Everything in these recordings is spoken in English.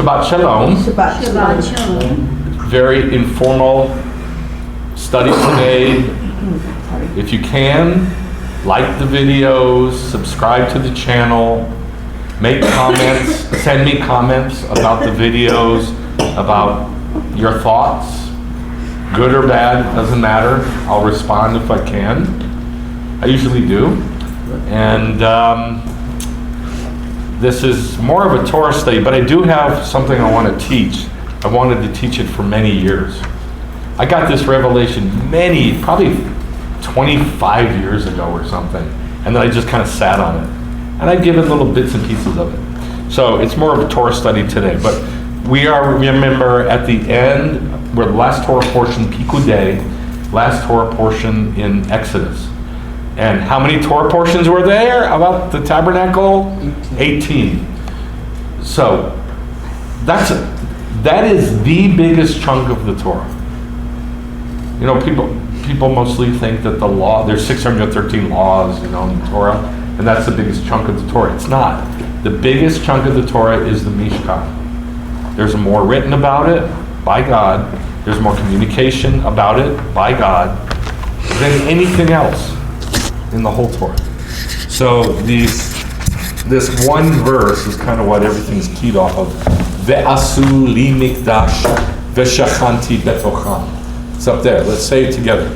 Shabbat Shalom. Shabbat Shalom. Very informal study today. If you can, like the videos, subscribe to the channel, make comments, send me comments about the videos, about your thoughts, good or bad, doesn't matter. I'll respond if I can. I usually do. And this is more of a Torah study, but I do have something I want to teach. I wanted to teach it for many years. I got this revelation probably 25 years ago or something, and then I just kind of sat on it. And I've given little bits and pieces of it. So it's more of a Torah study today, but we are, remember, at the end, we're the last Torah portion, Pikudei, last Torah portion in Exodus. And how many Torah portions were there about the tabernacle? 18. So that is the biggest chunk of the Torah. You know, people mostly think that the law, there's 613 laws, in the Torah, and that's the biggest chunk of the Torah. It's not. The biggest chunk of the Torah is the Mishkan. There's more written about it by God. There's more communication about it by God than anything else in the whole Torah. So this one verse is kind of what everything's keyed off of. Ve'asu li mikdash ve'shachanti betocham. It's up there. Let's say it together.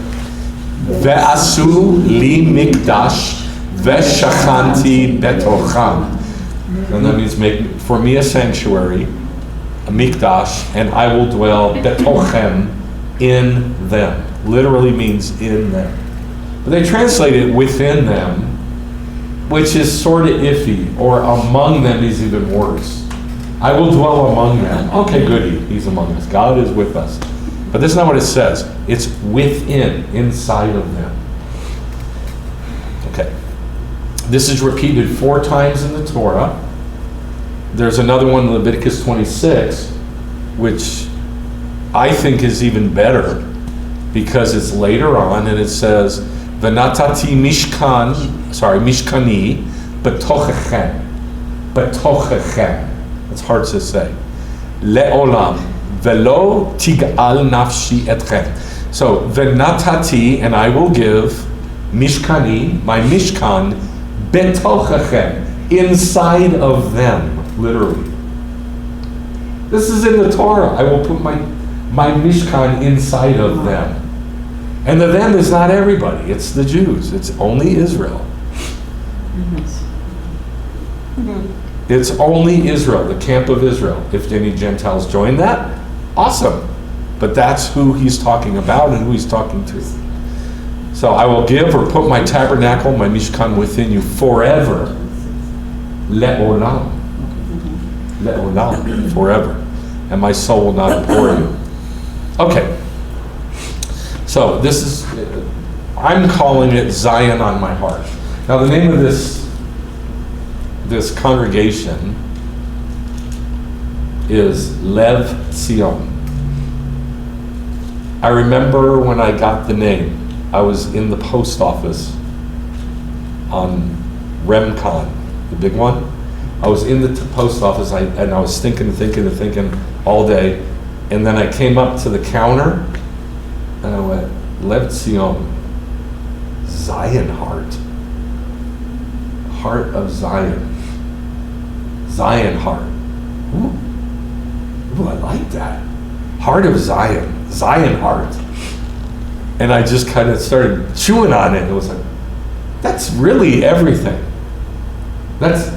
Ve'asu li mikdash ve'shachanti betocham. And that means make for me a sanctuary, a mikdash, and I will dwell betochem, in them. Literally means in them. But they translate it within them, which is sort of iffy, or among them is even worse. I will dwell among them. Okay, good, he's among us. God is with us. But that's not what it says. It's within, inside of them. Okay. This is repeated 4 times in the Torah. There's another one in Leviticus 26, which I think is even better because it's later on, and it says, V'natati mishkani, betochechem. It's hard to say. Le'olam, velo tig'al nafshi etchem. So, v'natati, and I will give, mishkani, my mishkan, betochechem, inside of them, literally. This is in the Torah. I will put my mishkan inside of them. And the them is not everybody. It's the Jews. It's only Israel. It's only Israel, the camp of Israel. If any Gentiles join that, awesome. But that's who he's talking about and who he's talking to. So I will give or put my tabernacle, my mishkan within you forever. Le'olam. Le'olam. Forever. And my soul will not abhor you. Okay. So this is, I'm calling it Zion on my heart. Now the name of this congregation is Lev Tzion. I remember when I got the name, I was in the post office on Remcon, the big one. I was in the post office and I was thinking all day. And then I came up to the counter and I went, Lev Tzion, Zion heart. Heart of Zion. Zion heart. Ooh, I like that. Heart of Zion. Zion heart. And I just kind of started chewing on it. It was like, that's really everything. That's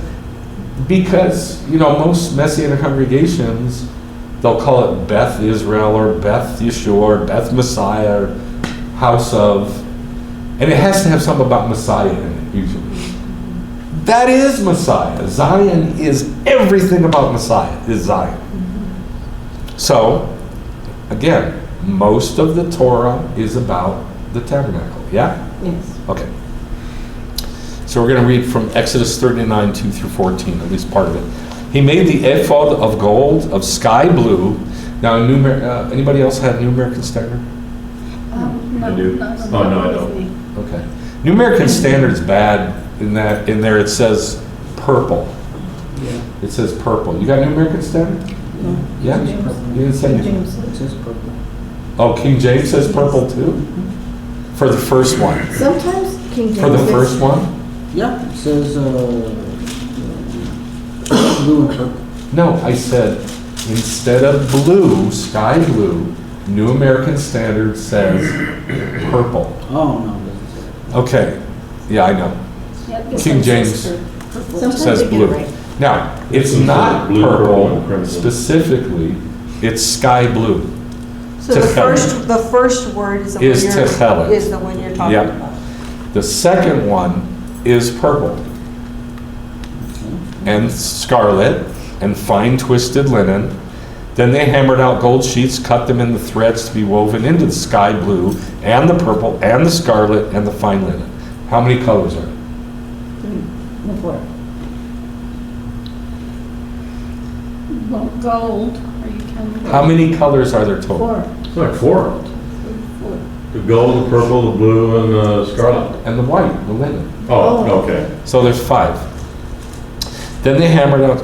because, most Messianic congregations, they'll call it Beth Israel or Beth Yeshua or Beth Messiah or House of, and it has to have something about Messiah in it, usually. That is Messiah. Zion is everything about Messiah, is Zion. So, again, most of the Torah is about the tabernacle, yeah? Yes. Okay. So we're going to read from Exodus 39, 2 through 14, at least part of it. He made the ephod of gold, of sky blue. Now, anybody else have New American Standard? I do. Oh, no, I don't. Okay. New American Standard's bad in there it says purple. Yeah. It says purple. You got New American Standard? No. Yeah? James. You didn't say anything. James. It says purple. Oh, King James says purple too? For the first one? Sometimes King James. For the says- first one? Yeah, it says blue and purple. No, I said, instead of blue, sky blue, New American Standard says purple. Oh, no, it doesn't say that. Okay, yeah, I know. Yeah, this King one says James purple. Sometimes says they get it blue. right. Now, it's This one not says blue, purple, and purple crimson. specifically, it's sky blue. So the Techelet. first word is the Is one you're, techelet. is the one you're talking Yep. about. The second one is purple and scarlet and fine twisted linen. Then they hammered out gold sheets, cut them into threads to be woven into the sky blue and the purple and the scarlet and the fine linen. How many colors are there? No, 4. Well, gold, are you counting? How many colors are there total? 4. It's like 4. Four. The gold, the purple, the blue, and the scarlet. And the white, the linen. Oh, Oh. okay. So there's 5. Then they hammered out,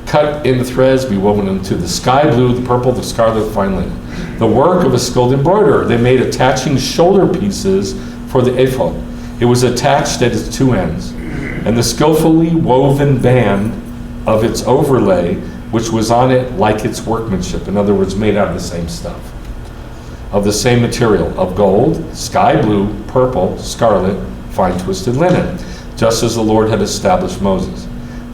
cut in the threads, be woven into the sky blue, the purple, the scarlet, the fine linen. The work of a skilled embroiderer. They made attaching shoulder pieces for the ephod. It was attached at its 2 ends, and the skillfully woven band of its overlay, which was on it like its workmanship. In other words, made out of the same stuff. Of the same material, of gold, sky blue, purple, scarlet, fine twisted linen, just as the Lord had established Moses.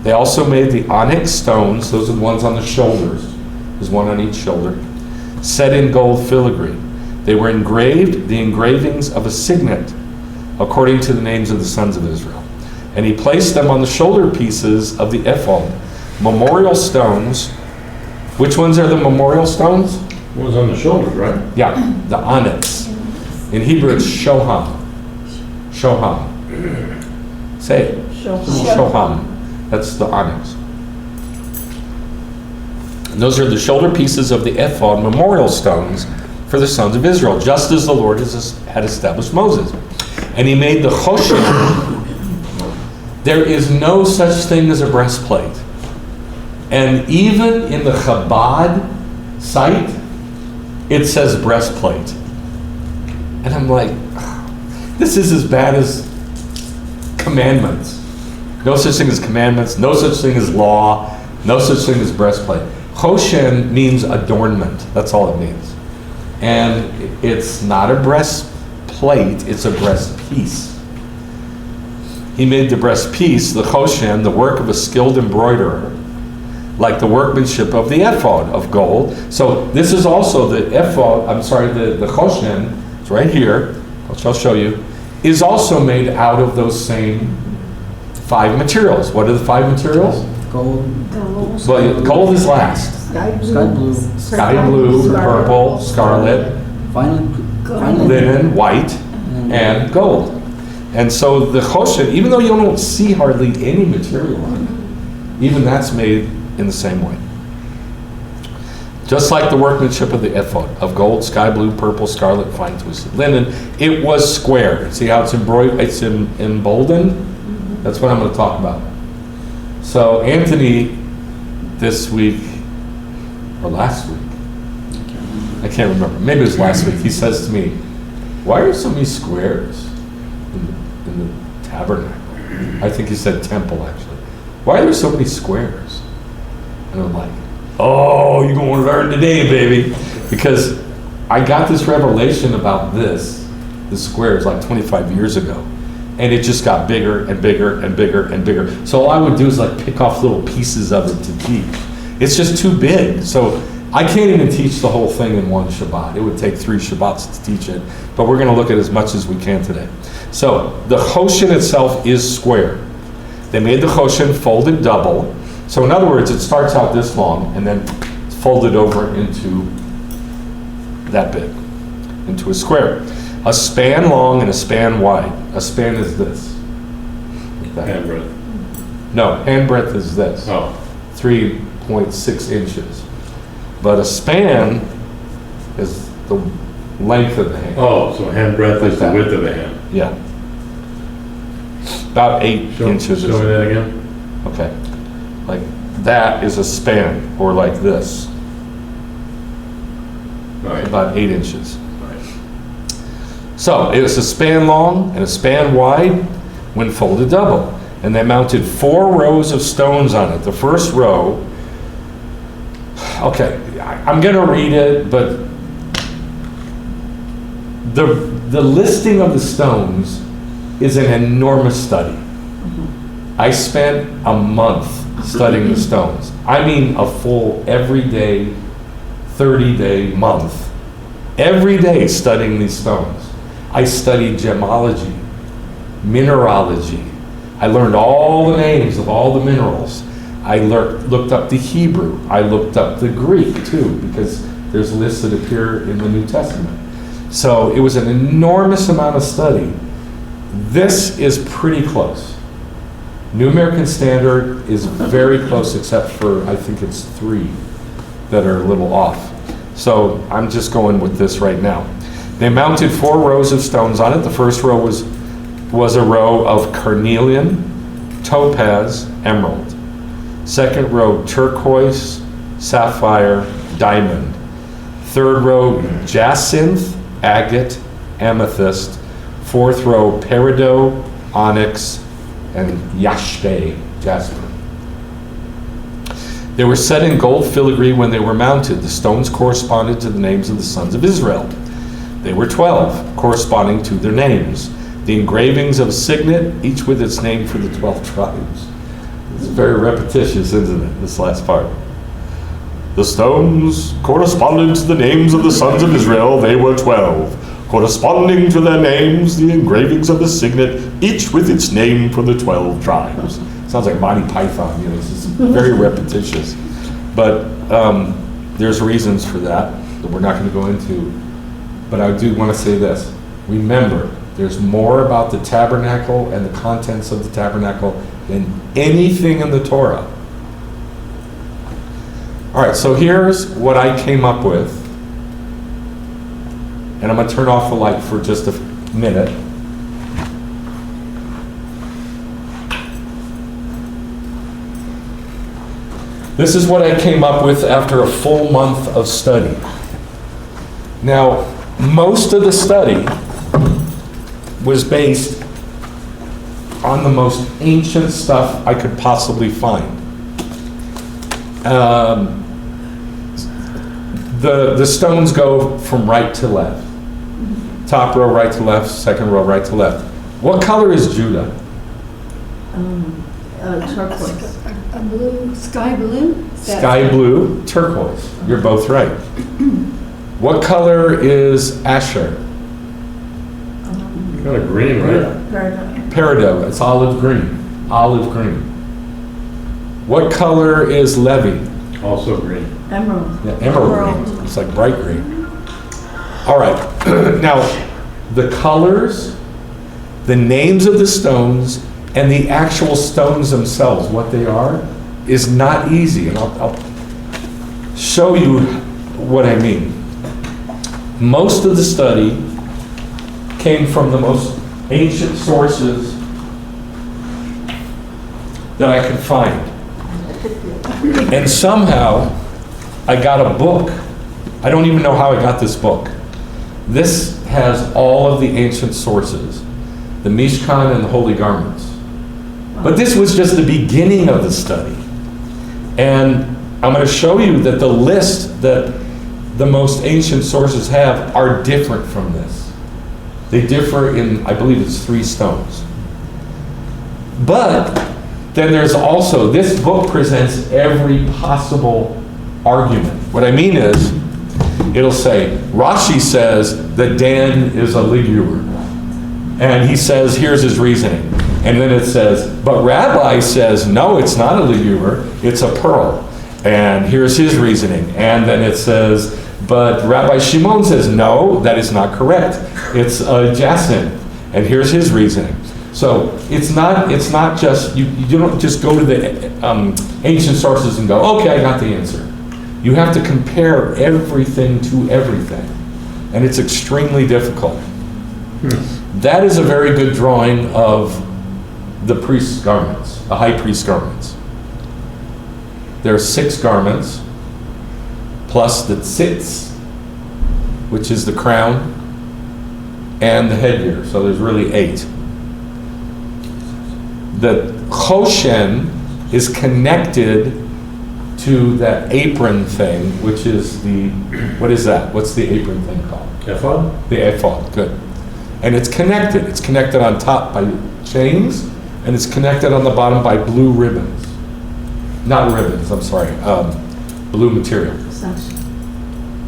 They also made the onyx stones, those are the ones on the shoulders, there's one on each shoulder, set in gold filigree. They were engraved, the engravings of a signet, according to the names of the sons of Israel. And he placed them on the shoulder pieces of the ephod, memorial stones. Which ones are the memorial stones? One's on the shoulders, right? Yeah, the onyx. In Hebrew, it's shoham. Shoham. Say it. Shoham. That's the onyx. And those are the shoulder pieces of the ephod, memorial stones for the sons of Israel, just as the Lord had established Moses. And he made the choshen. There is no such thing as a breastplate. And even in the Chabad site, it says breastplate. And I'm like, this is as bad as commandments. No such thing as commandments, no such thing as law, no such thing as breastplate. Choshen means adornment, that's all it means. And it's not a breastplate, it's a breastpiece. He made the breastpiece, the choshen, the work of a skilled embroiderer, like the workmanship of the ephod of gold. So this is also the ephod, the choshen, it's right here, which I'll show you, is also made out of those same 5 materials. What are the 5 materials? Gold, Gold. Well, gold is last. Sky blue. sky blue, Sky blue, purple, scarlet, finally, linen, white, and gold. And so the choshen, even though you don't see hardly any material on it, even that's made in the same way. Just like the workmanship of the ephod, of gold, sky blue, purple, scarlet, fine twisted linen, it was square. See how it's embroidered, it's emboldened? That's what I'm going to talk about. So Anthony, this week, or last week, I can't remember, maybe it was last week, he says to me, why are so many squares in the tabernacle? I think he said temple, actually. Why are there so many squares? And I'm like, oh, you're going to learn today, baby. Because I got this revelation about the squares, like 25 years ago. And it just got bigger and bigger and bigger and bigger. So all I would do is like pick off little pieces of it to teach. It's just too big. So I can't even teach the whole thing in one Shabbat. It would take 3 Shabbats to teach it. But we're going to look at as much as we can today. So the choshen itself is square. They made the choshen folded double. So in other words, it starts out this long and then it's folded over into that big, into a square. A span long and a span wide. A span is this. Like that. Hand breadth. No, hand breadth is this. Oh, 3.6 inches. But a span is the length of the hand. oh, so hand breadth Like is the that. width of the hand. Yeah. About 8 inches. Show me that again. Okay. Like that is a span, or like this. Right. about 8 inches. So it was a span long and a span wide when folded double. And they mounted 4 rows of stones on it. The first row, okay, I'm going to read it, but the listing of the stones is an enormous study. I spent a month studying the stones. I mean a full everyday, 30-day month. Every day studying these stones. I studied gemology, mineralogy. I learned all the names of all the minerals. I looked up the Hebrew. I looked up the Greek too, because there's lists that appear in the New Testament. So it was an enormous amount of study. This is pretty close. New American Standard is very close, except for, I think it's 3 that are a little off. So I'm just going with this right now. They mounted 4 rows of stones on it. The first row was a row of carnelian, topaz, emerald. Second row, turquoise, sapphire, diamond. Third row, jacinth, agate, amethyst. Fourth row, peridot, onyx, and yashbe, jasper. They were set in gold filigree when they were mounted. The stones corresponded to the names of the sons of Israel. They were 12, corresponding to their names. The engravings of a signet, each with its name for the 12 tribes. It's very repetitious, isn't it, this last part? The stones corresponded to the names of the sons of Israel. They were 12. Corresponding to their names, the engravings of the signet, each with its name for the 12 tribes. Sounds like Monty Python, it's just very repetitious. But there's reasons for that we're not going to go into. But I do want to say this. Remember, there's more about the tabernacle and the contents of the tabernacle than anything in the Torah. All right, so here's what I came up with. And I'm going to turn off the light for just a minute. This is what I came up with after a full month of study. Now, most of the study was based on the most ancient stuff I could possibly find. The stones go from right to left. Top row right to left, second row right to left. What color is Judah? Turquoise. A blue, sky blue? Sky blue, turquoise. You're both right. What color is Asher? Kind of green, right? Paradise. Peridot. It's olive green. Olive green. What color is Levi? Also green. Emerald. Yeah, emerald green. It's like bright green. All right. Now, the colors, the names of the stones, and the actual stones themselves, what they are, is not easy. And I'll show you what I mean. Most of the study came from the most ancient sources that I could find. And somehow, I got a book. I don't even know how I got this book. This has all of the ancient sources, the Mishkan and the Holy Garments. But this was just the beginning of the study. And I'm going to show you that the list that the most ancient sources have are different from this. They differ in, I believe it's 3 stones. But then there's also, this book presents every possible argument. What I mean is, it'll say, Rashi says that Dan is a liguer. And he says, here's his reasoning. And then it says, but Rabbi says, no, it's not a liguer, it's a pearl. And here's his reasoning. And then it says, but Rabbi Shimon says, no, that is not correct. It's a jacinth. And here's his reasoning. So it's not just, you don't just go to the ancient sources and go, okay, I got the answer. You have to compare everything to everything. And it's extremely difficult. That is a very good drawing of the priest's garments, the high priest's garments. There are 6 garments, plus the tzitz, which is the crown, and the headgear. So there's really 8. The choshen is connected to that apron thing, which is the, what is that? What's the apron thing called? Ephod? The ephod, good. And it's connected. It's connected on top by chains, and it's connected on the bottom by blue ribbons. Not ribbons, I'm sorry, blue material. Sash.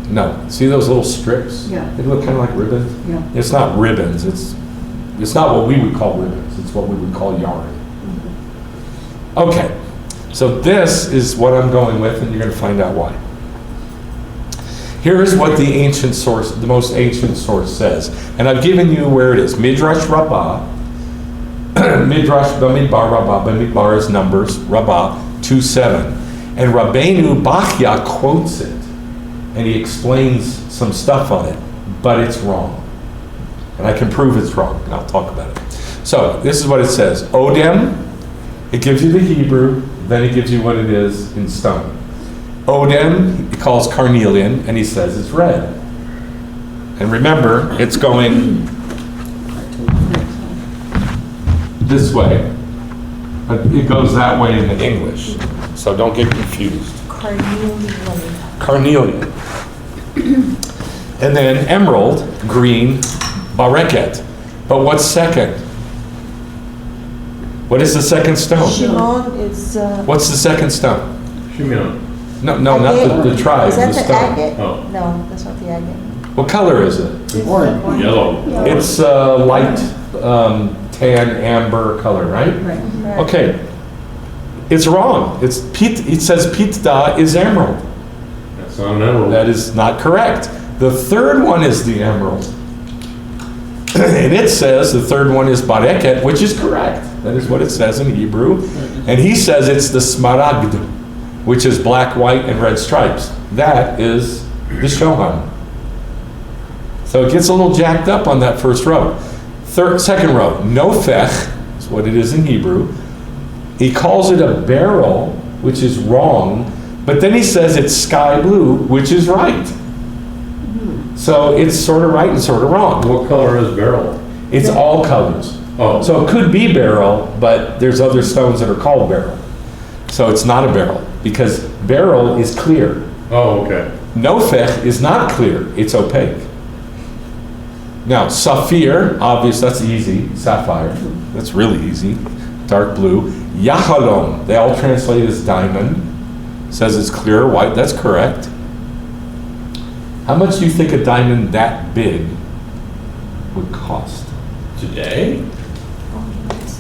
No, see those little strips? Yeah. They look kind of like ribbons. Yeah. It's not ribbons. It's not what we would call ribbons. It's what we would call yarn. Okay, so this is what I'm going with, and you're going to find out why. Here is what the ancient source, the most ancient source says, and I've given you where it is. Midrash Rabbah, Midrash Bamidbar Rabbah. Bamidbar is Numbers Rabbah 2:7, and Rabbeinu Bachya quotes it. And he explains some stuff on it, but it's wrong. And I can prove it's wrong, and I'll talk about it. So, this is what it says. Odem, it gives you the Hebrew, then it gives you what it is in stone. Odem, he calls carnelian, and he says it's red. And remember, it's going this way. But it goes that way in the English. So don't get confused. Carnelian. And then emerald, green, bareket. But what's second? What is the second stone? Shimon is, What's the second stone? Shimeon. No, not the tribe, Is that the the stone. agate? Oh. No, that's not the agate. What color is it? Orange. Yellow. It's light tan amber color, right? Right. Right. Okay. It's wrong. It says pitda is emerald. That's not an emerald. That is not correct. The third one is the emerald. And it says the third one is bareket, which is correct. That is what it says in Hebrew. And he says it's the smaragd, which is black, white, and red stripes. That is the shohan. So it gets a little jacked up on that first row. Second row, nofech is what it is in Hebrew. He calls it a beryl, which is wrong, but then he says it's sky blue, which is right. So it's sort of right and sort of wrong. What color is beryl? It's all colors. Oh. So it could be beryl, but there's other stones that are called beryl. So it's not a beryl, because beryl is clear. Oh, okay. Nofech is not clear, it's opaque. Now, saphir, obvious, that's easy. Sapphire, that's really easy. Dark blue. Yahalom, they all translate as diamond. Says it's clear white, that's correct. How much do you think a diamond that big would cost? Today?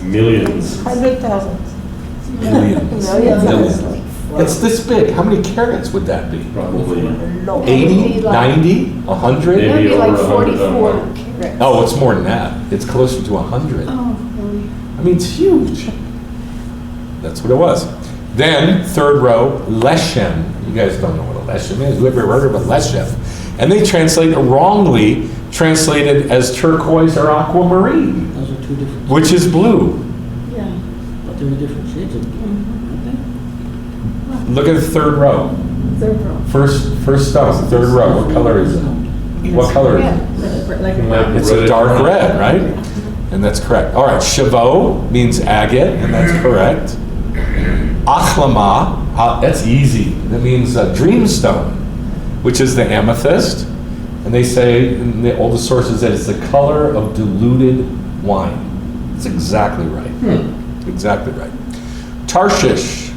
Millions. 100,000. Millions. Millions. It's this big. How many carats would that be? Probably. 80, 90, 100? Maybe Maybe like over 100, 44 100. carats. Oh, it's more than that. It's closer to 100. Oh, really? I mean, it's huge. That's what it was. Then, third row, leshem. You guys don't know what a leshem is. Who ever heard of a leshem? And they translate it wrongly, translated as turquoise or aquamarine, Those are two different, which is blue. Yeah. but they're different shades of blue, aren't they? Look at the third row. Third row. First stone, third row. What color is it? What color is it? Like Like It's a red. dark red, right? And that's correct. All right, Shavot means agate, and that's correct. Achlama, that's easy. That means dreamstone, which is the amethyst. And they say in the oldest sources that it's the color of diluted wine. That's exactly right. Exactly right. Tarshish.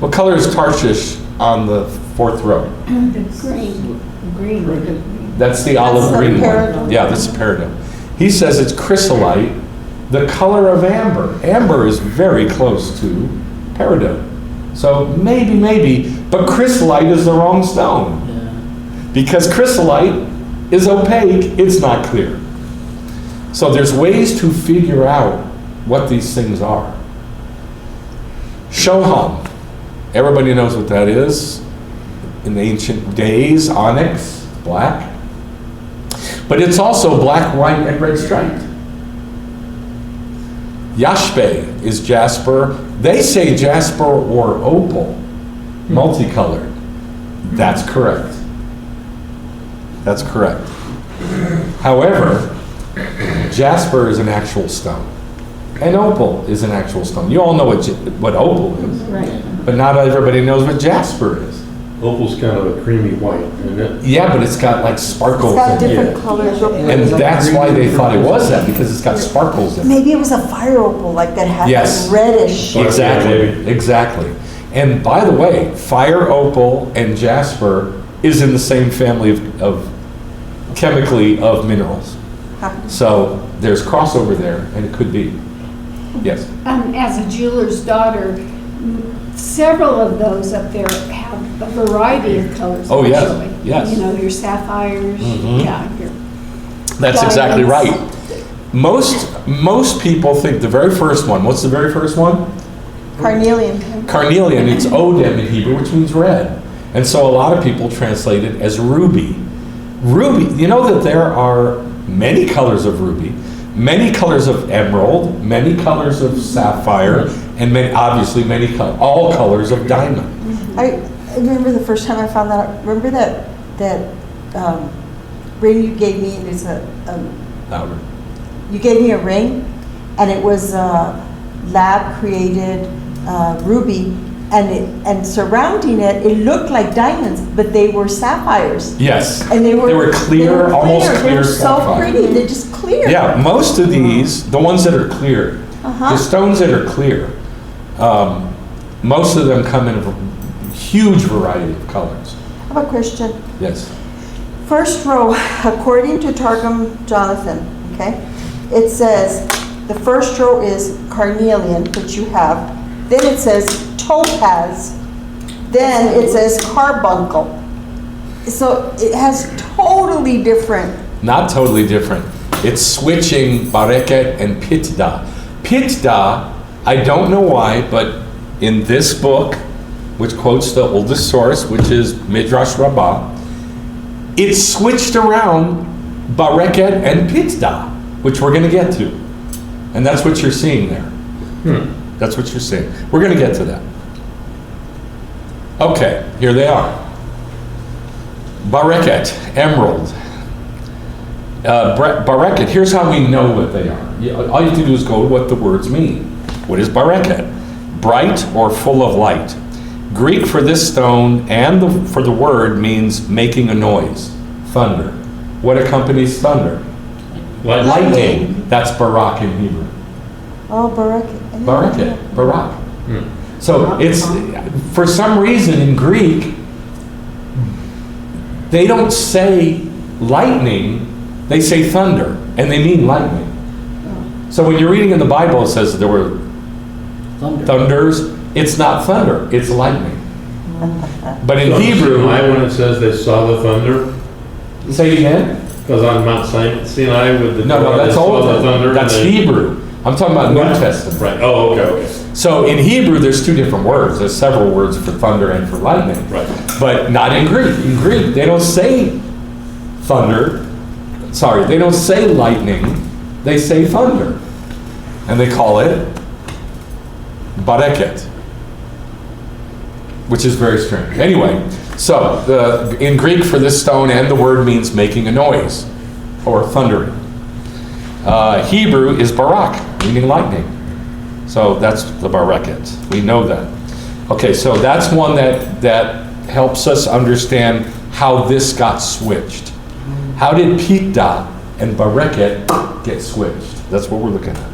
What color is Tarshish on the fourth row? green. Green. Like a, That's the olive the green one. peridot. Yeah, that's the peridot. He says it's chrysolite, the color of amber. Amber is very close to peridot. So maybe, but chrysolite is the wrong stone. Yeah. Because chrysolite is opaque, it's not clear. So there's ways to figure out what these things are. Shoham. Everybody knows what that is. In the ancient days, onyx, black. But it's also black, white, and red striped. Yashbe is jasper. They say jasper or opal, multicolored. That's correct. That's correct. However, jasper is an actual stone, and opal is an actual stone. You all know what opal is, Right. but not everybody knows what jasper is. Opal's kind of a creamy white, isn't it? Yeah, but it's got like sparkles It's got in it. different colors. And that's why they thought it was that, because it's got sparkles in it. Maybe it was a fire opal, like that had Yes. like reddish. Exactly, exactly. And by the way, fire opal and jasper is in the same family of chemically of minerals. Huh. So there's crossover there, and it could be. Yes. As a jeweler's daughter, several of those up there have a variety of colors. Oh, yes, actually. yes. You know, your sapphires, Mhm. yeah, your That's exactly right. diamonds. Most people think the very first one, what's the very first one? Carnelian. Carnelian, it's odem in Hebrew, which means red. And so a lot of people translate it as ruby. Ruby, you know that there are many colors of ruby, many colors of emerald, many colors of sapphire, and obviously all colors of diamond. I remember the first time I found that out. Remember that ring you gave me? It's Louder. you gave me a ring, and it was lab created ruby, and surrounding it, it looked like diamonds, but they were sapphires. Yes. And they were clear, almost They clear were so sapphire. pretty. They're just clear. Yeah, most of these, the ones that are clear, the Uh-huh. stones that are clear, most of them come in a huge variety of colors. I have a question. Yes. First row, according to Targum Jonathan, okay, it says the first row is carnelian, which you have. Then it says topaz. Then it says carbuncle. So it has totally different. Not totally different. It's switching bareket and pitda. Pitda, I don't know why, but in this book, which quotes the oldest source, which is Midrash Rabbah, it's switched around bareket and pitda, which we're going to get to. And that's what you're seeing there. That's what you're seeing. We're going to get to that. Okay, here they are. Bareket, emerald. Bareket, here's how we know what they are. All you have to do is go to what the words mean. What is bareket? Bright or full of light. Greek for this stone and for the word means making a noise, thunder. What accompanies thunder? Lightning. That's barak in Hebrew. Oh, bareket. Bareket, barak. So it's, for some reason in Greek, they don't say lightning, they say thunder, and they mean lightning. So when you're reading in the Bible, it says there were thunders. It's not thunder, it's lightning. But in Hebrew, When it says they saw the thunder, say it again? because on Mount Sinai with the No, they that's saw old. the thunder. That's and they- Hebrew. I'm talking about New Testament. Right, oh, okay. So in Hebrew, there's two different words. There's several words for thunder and for lightning. Right. But not in Greek. In Greek, they don't say thunder. Sorry, they don't say lightning. They say thunder. And they call it bareket, which is very strange. Anyway, so in Greek for this stone and the word means making a noise or thundering. Hebrew is barak, meaning lightning. So that's the bareket. We know that. Okay, so that's one that helps us understand how this got switched. How did pitda and bareket get switched? That's what we're looking at.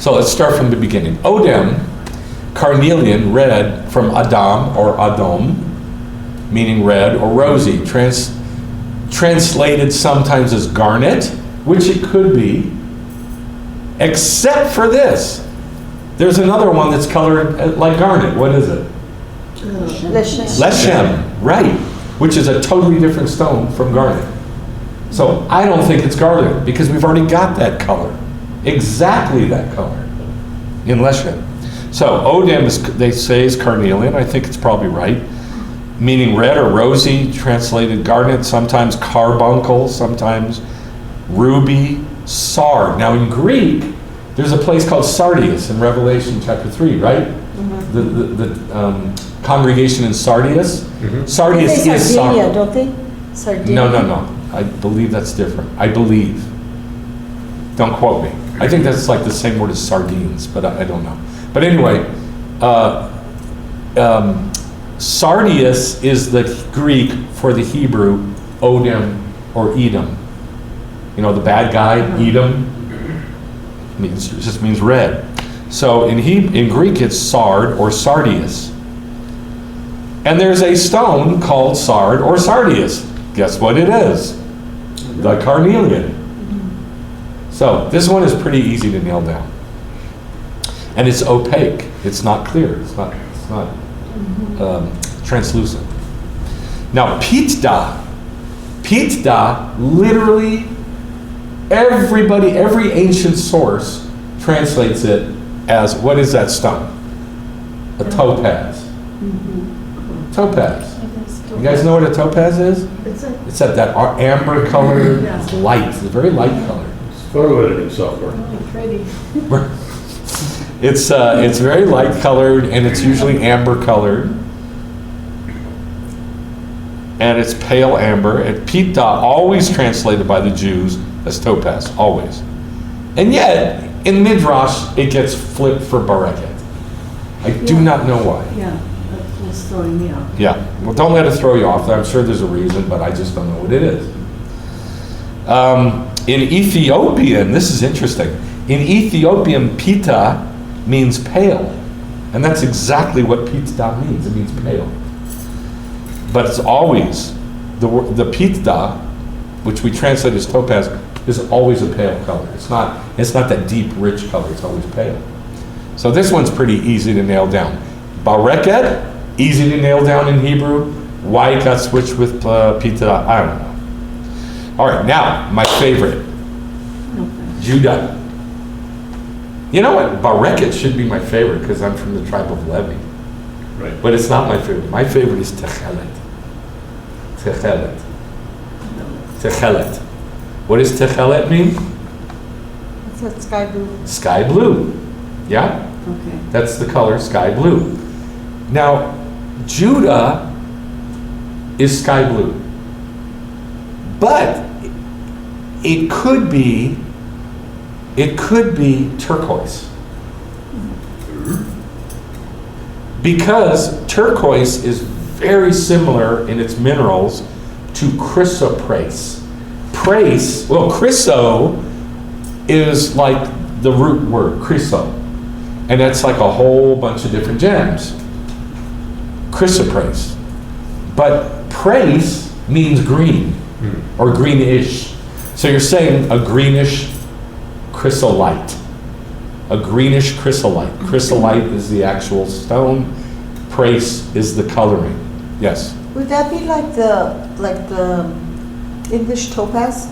So let's start from the beginning. Odem, carnelian, red, from Adam or Adom, meaning red or rosy. Translated sometimes as garnet, which it could be, except for this. There's another one that's colored like garnet. What is it? Leshem, right, which is a totally different stone from garnet. So I don't think it's garnet because we've already got that color, exactly that color in Leshem. So Odem, they say, is carnelian. I think it's probably right, meaning red or rosy, translated garnet, sometimes carbuncle, sometimes ruby, sard. Now in Greek, there's a place called Sardius in Revelation chapter 3, right? The congregation in Sardius. Mhm. Sardius They is say Sardinia, sard. don't they? Sardinia? No. I believe that's different. I believe. Don't quote me. I think that's like the same word as sardines, but I don't know. But anyway, sardius is the Greek for the Hebrew Odem or Edom. You know, the bad guy, Edom, it just means red. So in Greek, it's sard or sardius. And there's a stone called sard or sardius. Guess what it is? The carnelian. So this one is pretty easy to nail down. And it's opaque. It's not clear. It's not translucent. Now, pitda. Pitda, literally, every ancient source translates it as, what is that stone? A topaz. Topaz. You guys know what a topaz is? It's that amber color. It's light. It's a very light color. It's photo editing software. Pretty. It's very light colored, and it's usually amber colored. And it's pale amber. And pitda, always translated by the Jews as topaz, always. And yet, in Midrash, it gets flipped for bareket. I do not know why. Yeah, that's throwing me off. Yeah, well, don't let it throw you off. I'm sure there's a reason, but I just don't know what it is. In Ethiopian, this is interesting. In Ethiopian, pita means pale. And that's exactly what pitda means. It means pale. But it's always, the pitda, which we translate as topaz, is always a pale color. It's not that deep, rich color. It's always pale. So this one's pretty easy to nail down. Bareket, easy to nail down in Hebrew. Why it got switched with pitda, I don't know. All right, now, my favorite, Judah. You know what? Bareket should be my favorite because I'm from the tribe of Levi. Right. But it's not my favorite. My favorite is Techelet. Techelet. Techelet. What does Techelet mean? It's a sky blue. Sky blue. Yeah? Okay. That's the color sky blue. Now, Judah is sky blue. But it could be turquoise. Because turquoise is very similar in its minerals to chrysoprase. Chryso is like the root word, chryso. And that's like a whole bunch of different gems. Chrysoprase. But praise means green or greenish. So you're saying a greenish chrysolite. A greenish chrysolite. Chrysolite is the actual stone. Praise is the coloring. Yes. Would that be like the English topaz?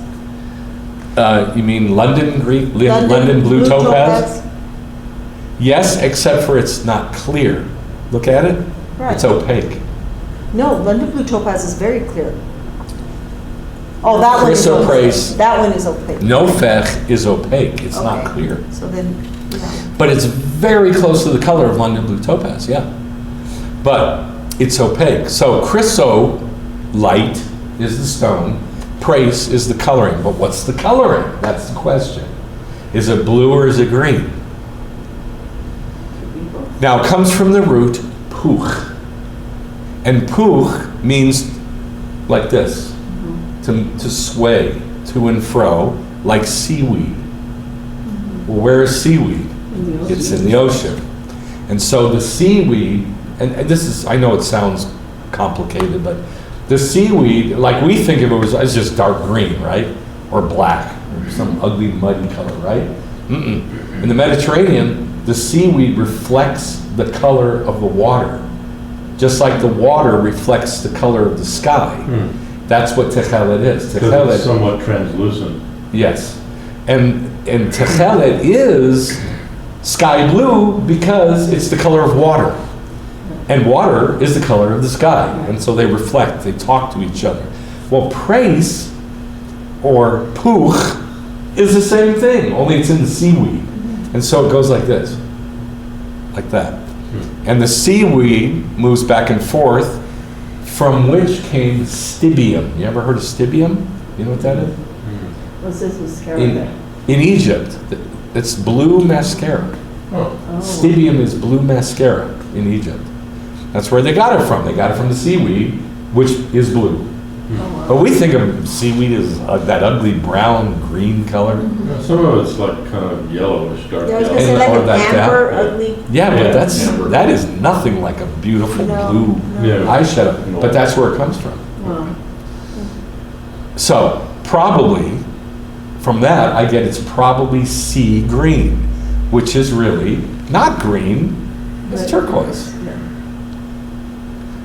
You mean London Greek, London blue topaz? Yes, except for it's not clear. Look at it. Right. It's opaque. No, London blue topaz is very clear. Oh, that one is Chrysoprase. opaque. That one is opaque. Nofech is opaque. It's not Okay. clear. So then, yeah. But it's very close to the color of London blue topaz, yeah. But it's opaque. So chrysolite is the stone. Praise is the coloring. But what's the coloring? That's the question. Is it blue or is it green? Now, it comes from the root puch. And puch means like this, to sway to and fro, like seaweed. Well, where is seaweed? It's in the ocean. And so the seaweed, and this is, I know it sounds complicated, but the seaweed, like we think of it as just dark green, right? Or black, or some ugly muddy color, right? In the Mediterranean, the seaweed reflects the color of the water, just like the water reflects the color of the sky. That's what Techelet is. Because it's somewhat translucent. Yes. And Techelet is sky blue because it's the color of water. And water is the color of the sky. And so they reflect, they talk to each other. Well, praise or puch is the same thing, only it's in the seaweed. And so it goes like this, like that. And the seaweed moves back and forth, from which came stibium. You ever heard of stibium? You know what that is? What's this mascara? In Egypt, it's blue mascara. Oh, Stibium is blue mascara in Egypt. That's where they got it from. They got it from the seaweed, which is blue. But we think of seaweed as that ugly brown, green color. yeah, some of it's like kind of yellowish, dark Yeah, I was yellow. gonna say And like or an that amber, yeah. ugly. Yeah, Yeah, but that is nothing like a beautiful No, blue no. Yeah. eyeshadow. But that's where it comes from. Wow. So probably from that, I get it's probably sea green, which is really not green, it's But- turquoise. Yeah.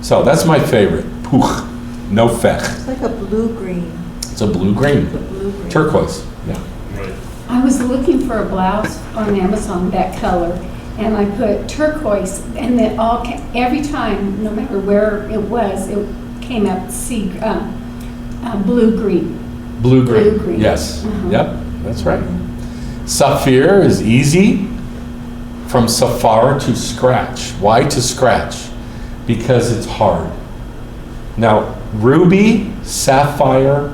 So that's my favorite. Puch, no fech. It's like a blue-green, It's a blue-green, blue-green. turquoise. Yeah. Right. I was looking for a blouse on Amazon, that color, and I put turquoise, and then every time, no matter where it was, it came up blue-green. Blue-green. Blue-green. Yes. Uh-huh. Yep, that's right. Sapphire is easy. From safar to scratch. Why to scratch? Because it's hard. Now, ruby, sapphire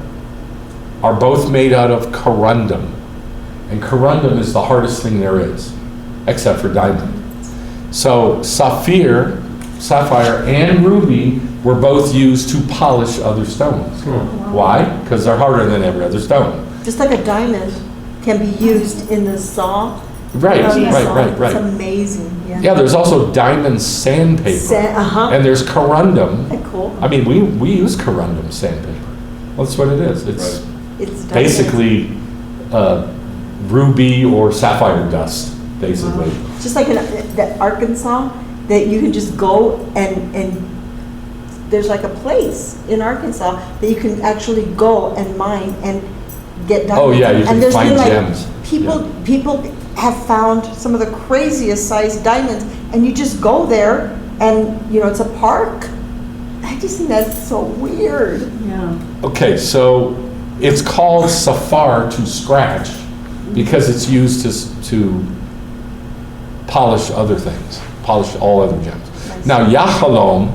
are both made out of corundum. And corundum is the hardest thing there is, except for diamond. So sapphire, and ruby were both used to polish other stones. Why? Because they're harder than every other stone. Just like a diamond can be used in the saw. Right, On the right, saw. right, It's right. amazing, yeah. Yeah, there's also diamond sandpaper. Uh-huh. And there's corundum. Isn't that cool? I mean, we use corundum sandpaper. Well, that's what it is. It's It's diamond. basically ruby or sapphire dust, basically. Just like in that Arkansas, that you can just go and there's like a place in Arkansas that you can actually go and mine and get diamonds. Oh, yeah, you can And there's find been, like, gems. People have found some of the craziest sized diamonds, and you just go there and, it's a park. I just think that's so weird. Yeah. Okay, so it's called safar to scratch because it's used to polish other things, polish all other gems. Now, Yahalom,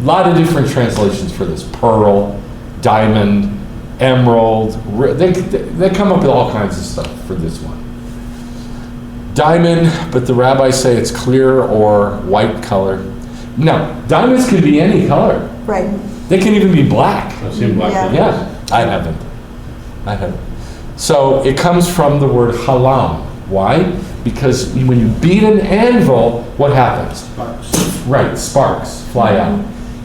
a lot of different translations for this. Pearl, diamond, emerald. They come up with all kinds of stuff for this one. Diamond, but the rabbis say it's clear or white color. Now, diamonds can be any color. Right. They can even be black. I've seen black Yeah. ones. Yeah, I haven't. So it comes from the word halam. Why? Because when you beat an anvil, what happens? Right, sparks fly out.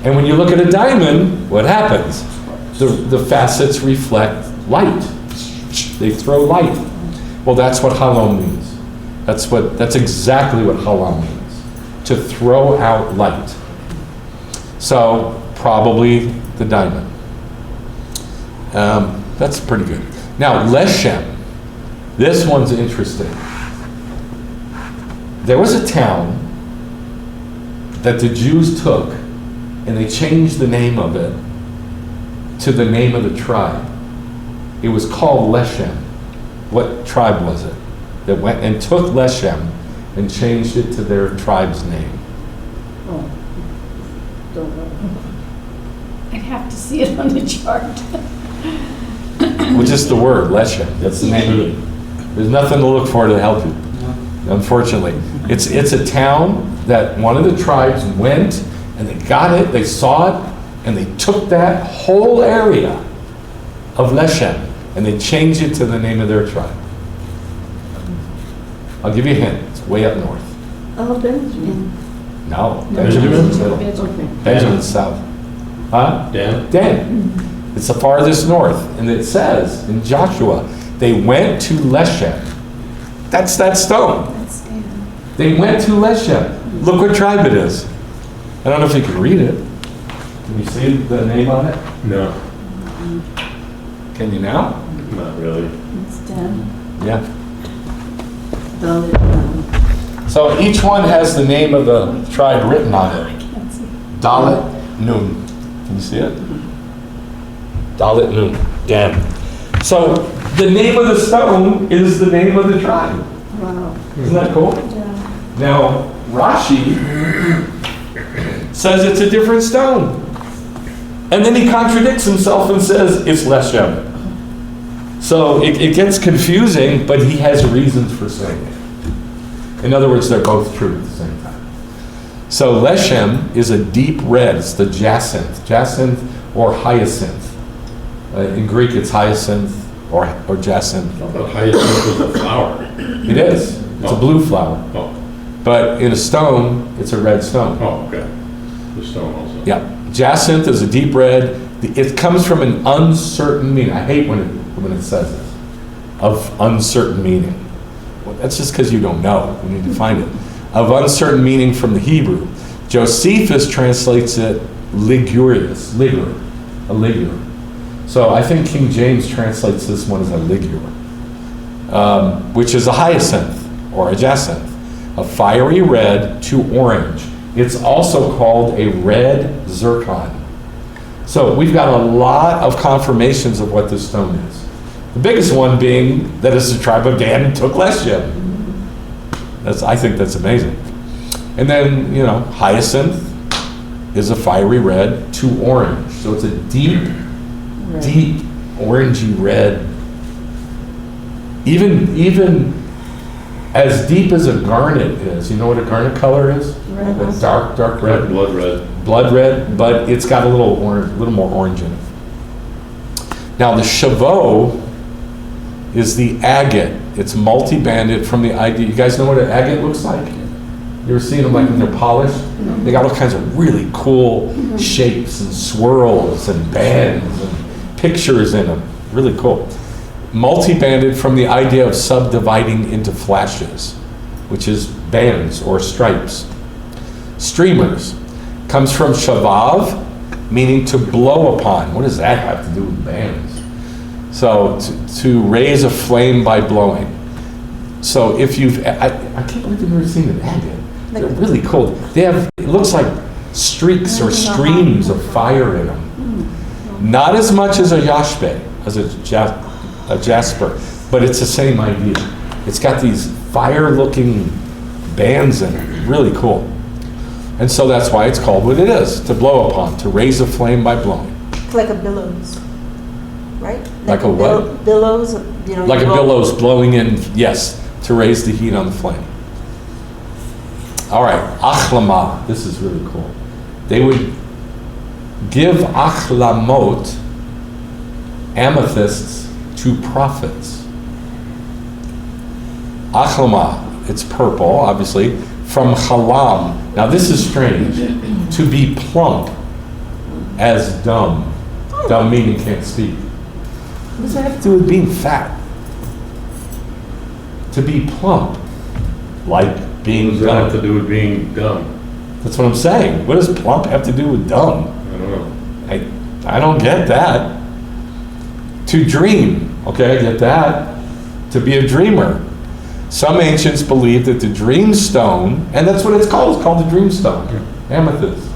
And when you look at a diamond, what happens? The facets reflect light. They throw light. Well, that's what halam means. That's exactly what halam means. To throw out light. So probably the diamond. That's pretty good. Now, Leshem. This one's interesting. There was a town that the Jews took and they changed the name of it to the name of the tribe. It was called Leshem. What tribe was it? That went and took Leshem and changed it to their tribe's name. Oh. Don't know. I'd have to see it on the chart. Well, just the word, Leshem. That's the name of it. There's nothing to look for to help you, unfortunately. It's a town that one of the tribes went and they got it, they saw it, and they took that whole area of Leshem and they changed it to the name of their tribe. I'll give you a hint. It's way up north. Oh, Benjamin. No, Benjamin? Benjamin's middle. Okay. Benjamin's south. Huh? Dan? Dan. It's the farthest north. And it says in Joshua, they went to Leshem. That's that stone. They went to Leshem. Look what tribe it is. I don't know if you can read it. Can you see the name on it? No, Can you now? not really. It's Dan. Yeah. Dalit. So each one has the name of the tribe written on it. Dalit Nun. Can you see it? Dalit Nun. Dan. So the name of the stone is the name of the tribe. Wow. Isn't that cool? Yeah. Now, Rashi says it's a different stone. And then he contradicts himself and says it's Leshem. So it gets confusing, but he has reasons for saying it. In other words, they're both true at the same time. So Leshem is a deep red. It's the jacinth or hyacinth. In Greek, it's hyacinth or jacinth. I thought hyacinth was a flower. It is. It's a blue flower. Oh, But in a stone, it's a red stone. oh, okay. The stone also. Yeah. Jacinth is a deep red. It comes from an uncertain meaning. I hate when it says this. Of uncertain meaning. Well, that's just because you don't know. You need to find it. Of uncertain meaning from the Hebrew. Josephus translates it ligure. A ligure. So I think King James translates this one as a ligure, which is a hyacinth or a jacinth, a fiery red to orange. It's also called a red zircon. So we've got a lot of confirmations of what this stone is. The biggest one being that it's the tribe of Dan and took Leshem. I think that's amazing. And then, hyacinth is a fiery red to orange. So it's a deep orangey red. Even as deep as a garnet is. You know what a garnet color is? Red. A dark red. Blood red. Blood red, but it's got a little more orange in it. Now the Chavot is the agate. It's multi-banded from the idea. You guys know what an agate looks like? You ever seen them like when they're polished? They got all kinds of really cool shapes and swirls and bands and pictures in them. Really cool. Multi-banded from the idea of subdividing into flashes, which is bands or stripes. Streamers comes from shavav, meaning to blow upon. What does that have to do with bands? So to raise a flame by blowing. So if I can't believe you've never seen an agate. They're really cool. They have, it looks like streaks or streams of fire in them. Not as much as a yashbe, as a jasper, but it's the same idea. It's got these fire-looking bands in it. Really cool. And so that's why it's called what it is, to blow upon, to raise a flame by blowing. It's like a billows, right? Like a what? Billows, Like a billows blowing in, yes, to raise the heat on the flame. All right, achlama. This is really cool. They would give achlamot, amethysts, to prophets. Achlama, it's purple, obviously, from chalam. Now this is strange. To be plump as dumb. Dumb meaning can't speak. What does that have to do with being fat? To be plump, like What being does that have to dumb. do with being dumb? That's what I'm saying. What does plump have to do with dumb? I don't know. I don't get that. To dream, okay, I get that. To be a dreamer. Some ancients believed that the dream stone, and that's what it's called the dream stone, amethyst.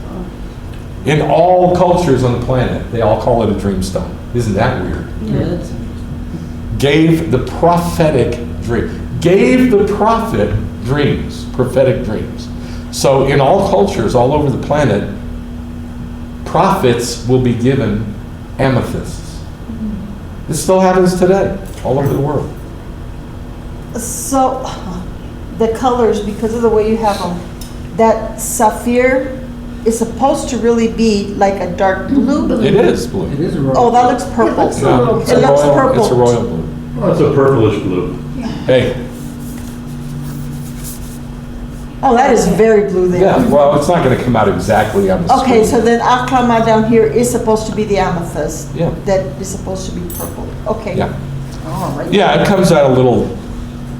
In all cultures on the planet, they all call it a dream stone. Isn't that weird? Yeah, that's, Gave the prophetic dream. Gave the prophet dreams, prophetic dreams. So in all cultures all over the planet, prophets will be given amethysts. This still happens today, all over the world. So, the colors, because of the way you have them, that sapphire is supposed to really be like a dark blue. It is blue. it is a royal. Oh, that looks purple. It looks a No, little it's It looks royal- purple. It's a royal blue. Oh, it's a purplish blue. Hey, Oh, that is very blue there. yeah, well, it's not going to come out exactly on the Okay, screen. so then aklama down here is supposed to be the amethyst. Yeah. That is supposed to be purple. Okay. Yeah. Oh, right. Yeah, it comes out a little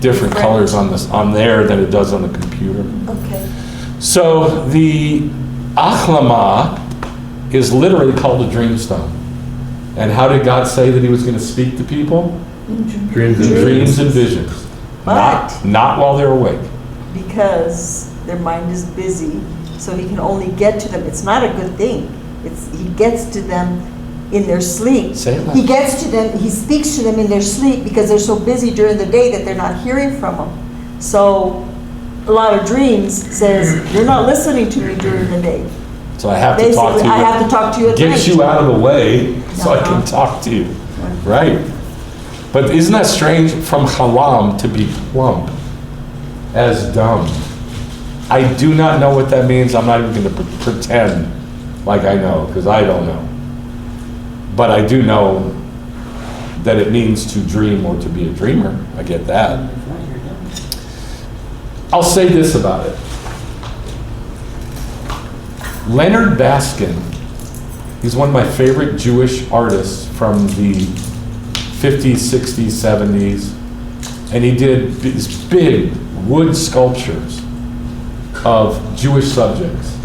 different colors on there than it does on the computer. Okay. So the achlama is literally called a dreamstone. And how did God say that he was going to speak to people? Dreams and Dreams and visions. But- Not while they're awake. Because their mind is busy, so he can only get to them. It's not a good thing. He gets to them in their sleep. Say it loud. He gets to them, he speaks to them in their sleep because they're so busy during the day that they're not hearing from him. So a lot of dreams says, you're not listening to me during the day. So I have to talk to Basically, you. I have to talk to you at Get night. you out of the way so I can talk to you. Right. But isn't that strange from halam to be plump as dumb? I do not know what that means. I'm not even going to pretend like I know, because I don't know. But I do know that it means to dream or to be a dreamer. I get that. I'll say this about it. Leonard Baskin, he's one of my favorite Jewish artists from the 50s, 60s, 70s. And he did these big wood sculptures of Jewish subjects,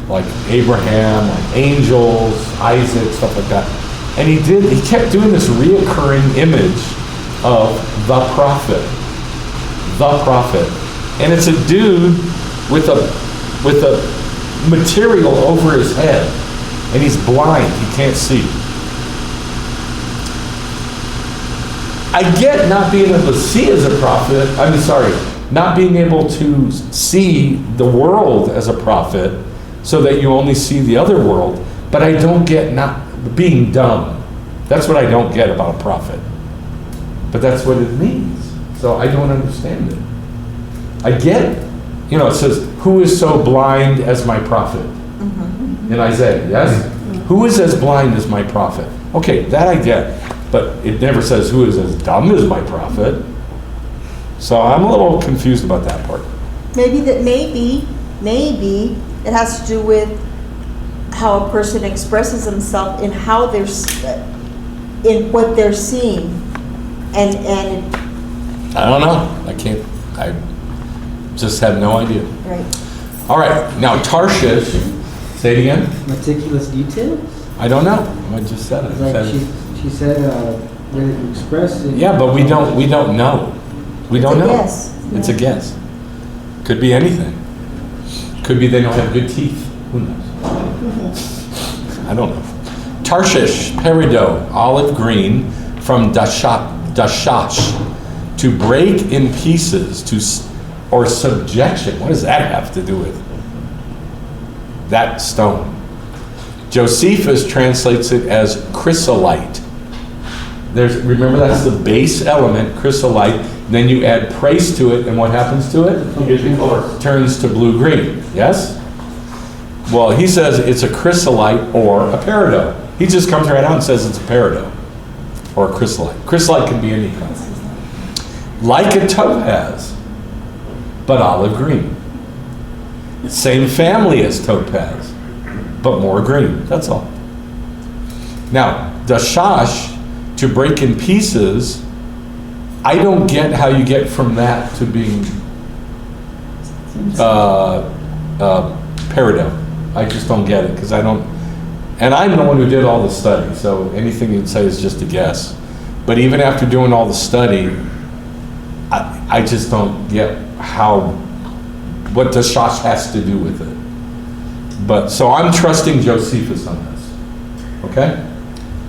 like Abraham, like angels, Isaac, stuff like that. And he kept doing this reoccurring image of the prophet. And it's a dude with a material over his head, and he's blind, he can't see. I get not being able to see as a prophet, not being able to see the world as a prophet so that you only see the other world, but I don't get not being dumb. That's what I don't get about a prophet. But that's what it means. So I don't understand it. I get, it says, who is so blind as my prophet? In Isaiah, yes? Who is as blind as my prophet? Okay, that I get. But it never says who is as dumb as my prophet. So I'm a little confused about that part. Maybe it has to do with how a person expresses themselves in how they're, in what they're seeing. And I don't know. I just have no idea. right. All right, now Tarshish, say it again. Meticulous details? I don't know. I just said it. It's like she said, when it expressed it. Yeah, but we don't know. We don't know. Yes. It's a guess. Could be anything. Could be they don't have good teeth. Who knows? I don't know. Tarshish, peridot, olive green, from dashash, to break in pieces, or subjection. What does that have to do with that stone? Josephus translates it as chrysolite. Remember, that's the base element, chrysolite. Then you add praise to it, and what happens to it? Turns to blue-green. Yes? Well, he says it's a chrysolite or a peridot. He just comes right out and says it's a peridot or a chrysolite. Chrysolite can be any color. Like a topaz, but olive green. Same family as topaz, but more green. That's all. Now, dashash, to break in pieces, I don't get how you get from that to being peridot. I just don't get it, because I don't, and I'm the one who did all the study, so anything you'd say is just a guess. But even after doing all the study, I just don't get what dashash has to do with it. But, so I'm trusting Josephus on this, okay?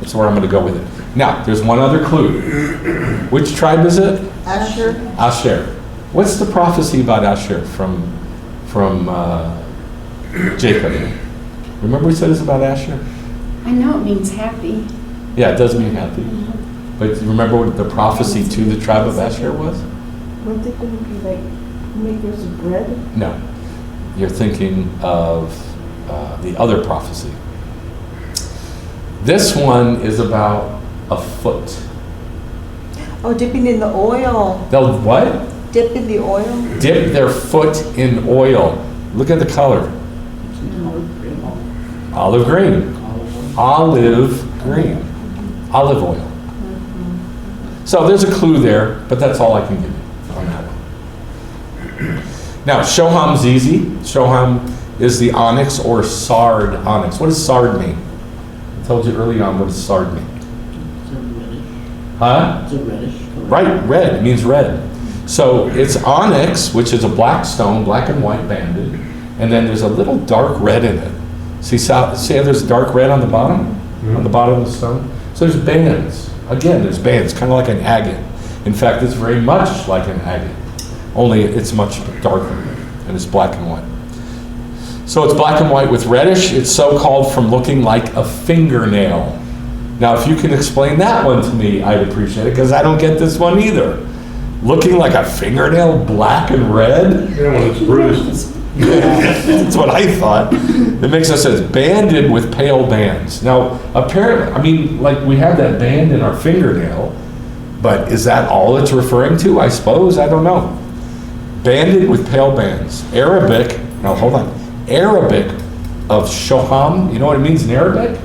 That's where I'm going to go with it. Now, there's one other clue. Which tribe is it? Asher. Asher. What's the prophecy about Asher from Jacob? Remember we said it's about Asher? I know it means happy. Yeah, it does mean happy. But remember what the prophecy to the tribe of Asher was? Weren't they going to be like makers of bread? No. You're thinking of the other prophecy. This one is about a foot. Oh, dipping in the oil. They'll what? Dip in the oil. Dip their foot in oil. Look at the color. Olive green. Olive green. Olive oil. So there's a clue there, but that's all I can give you on that one. Now, Shoham's easy. Shoham is the onyx or sard onyx. What does sard mean? I told you early on, what does sard mean? It's a reddish. Huh? It's a reddish color. Right, red. It means red. So it's onyx, which is a black stone, black and white banded, and then there's a little dark red in it. See how there's dark red on the bottom? On the bottom of the stone? So there's bands. Again, there's bands, kind of like an agate. In fact, it's very much like an agate, only it's much darker, and it's black and white. So it's black and white with reddish. It's so called from looking like a fingernail. Now, if you can explain that one to me, I'd appreciate it, because I don't get this one either. Looking like a fingernail, black and red? Yeah, when it's bruised. That's what I thought. It makes no sense. Banded with pale bands. Now, apparently, I mean, like we have that band in our fingernail, but is that all it's referring to? I suppose. I don't know. Banded with pale bands. Arabic, now hold on. Arabic of shoham, you know what it means in Arabic?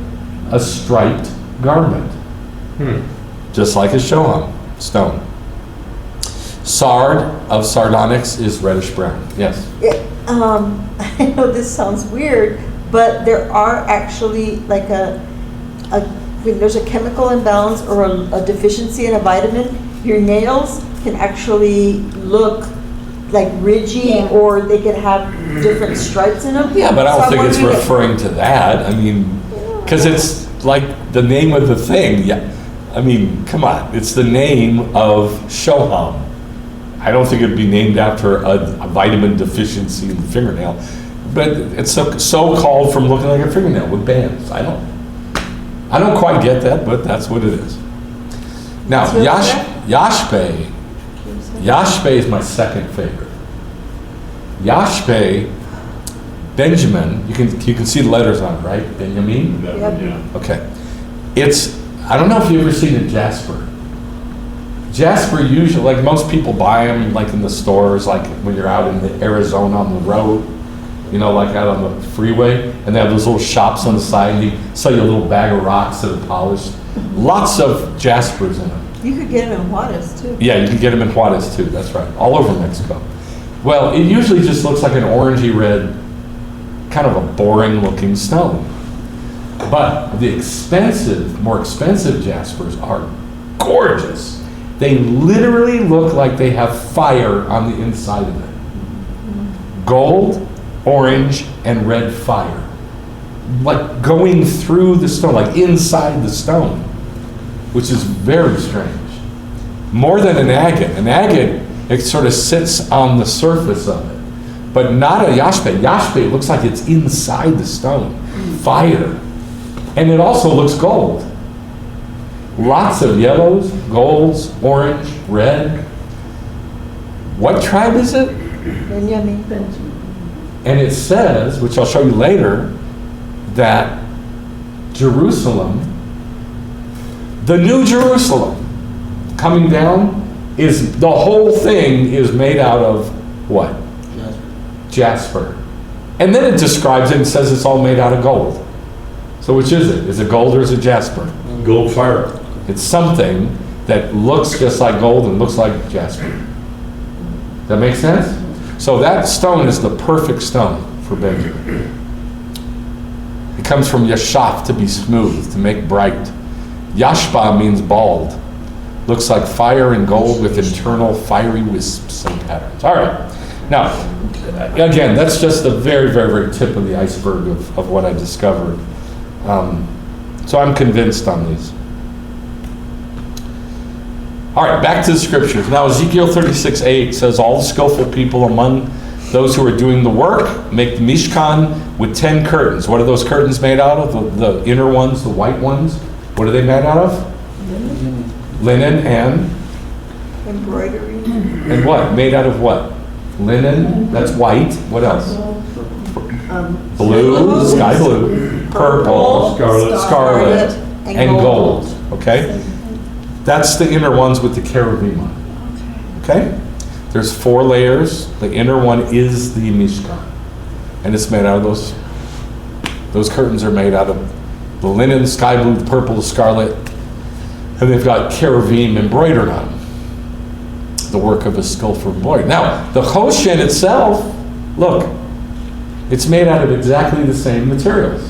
A striped garment. Just like a shoham, stone. Sard of sardonyx is reddish brown. Yes? I know this sounds weird, but there are actually like when there's a chemical imbalance or a deficiency in a vitamin, your nails can actually look like ridgy, Yeah. or they could have different stripes in them. Yeah, but I So don't I'm think it's wondering if- referring to that. I mean, because it's like the name of the thing. Yeah. I mean, come on. It's the name of shoham. I don't think it'd be named after a vitamin deficiency in the fingernail, but it's so called from looking like a fingernail with bands. I don't quite get that, but that's what it is. Now, yashpe is my second favorite. Yashpe, Benjamin, you can see the letters on it, right? Benjamin? Yep. Yeah. Okay. I don't know if you've ever seen a jasper. Jasper usually, like most people buy them like in the stores, like when you're out in Arizona on the road, you know, like out on the freeway, and they have those little shops on the side, and they sell you a little bag of rocks that are polished. Lots of jaspers in them. You could get them in Juarez too. Yeah, you can get them in Juarez too, that's right, all over Mexico. Well, it usually just looks like an orangey red, kind of a boring looking stone. But the more expensive jaspers are gorgeous. They literally look like they have fire on the inside of it. Gold, orange, and red fire. Like going through the stone, like inside the stone, which is very strange. More than an agate. An agate, it sort of sits on the surface of it. But not a yashpe. Yashpe looks like it's inside the stone. Fire. And it also looks gold. Lots of yellows, golds, orange, red. What tribe is it? Benjamin. And it says, which I'll show you later, that Jerusalem, the new Jerusalem, coming down, the whole thing is made out of what? Jasper. And then it describes it and says it's all made out of gold. So which is it? Is it gold or is it jasper? Gold fire. It's something that looks just like gold and looks like jasper. That make sense? So that stone is the perfect stone for Benjamin. It comes from yashaf, to be smooth, to make bright. Yashba means bald. Looks like fire and gold with internal fiery wisps and patterns. All right. Now, again, that's just the very, very, very tip of the iceberg of what I discovered. So I'm convinced on these. All right, back to the scriptures. Now, Ezekiel 36:8 says, all the skillful people among those who are doing the work make the Mishkan with 10 curtains. What are those curtains made out of? The inner ones, the white ones. What are they made out of? Linen and? Embroidery. And what? Made out of what? Linen, that's white. What else? Blue, sky blue, purple, scarlet, and gold. Okay? That's the inner ones with the cherubim on. Okay? There's 4 layers. The inner one is the Mishkan. And it's made out of those curtains are made out of the linen, sky blue, purple, scarlet, and they've got cherubim embroidered on them. The work of a skillful embroiderer. Now, the Choshen itself, look, it's made out of exactly the same materials.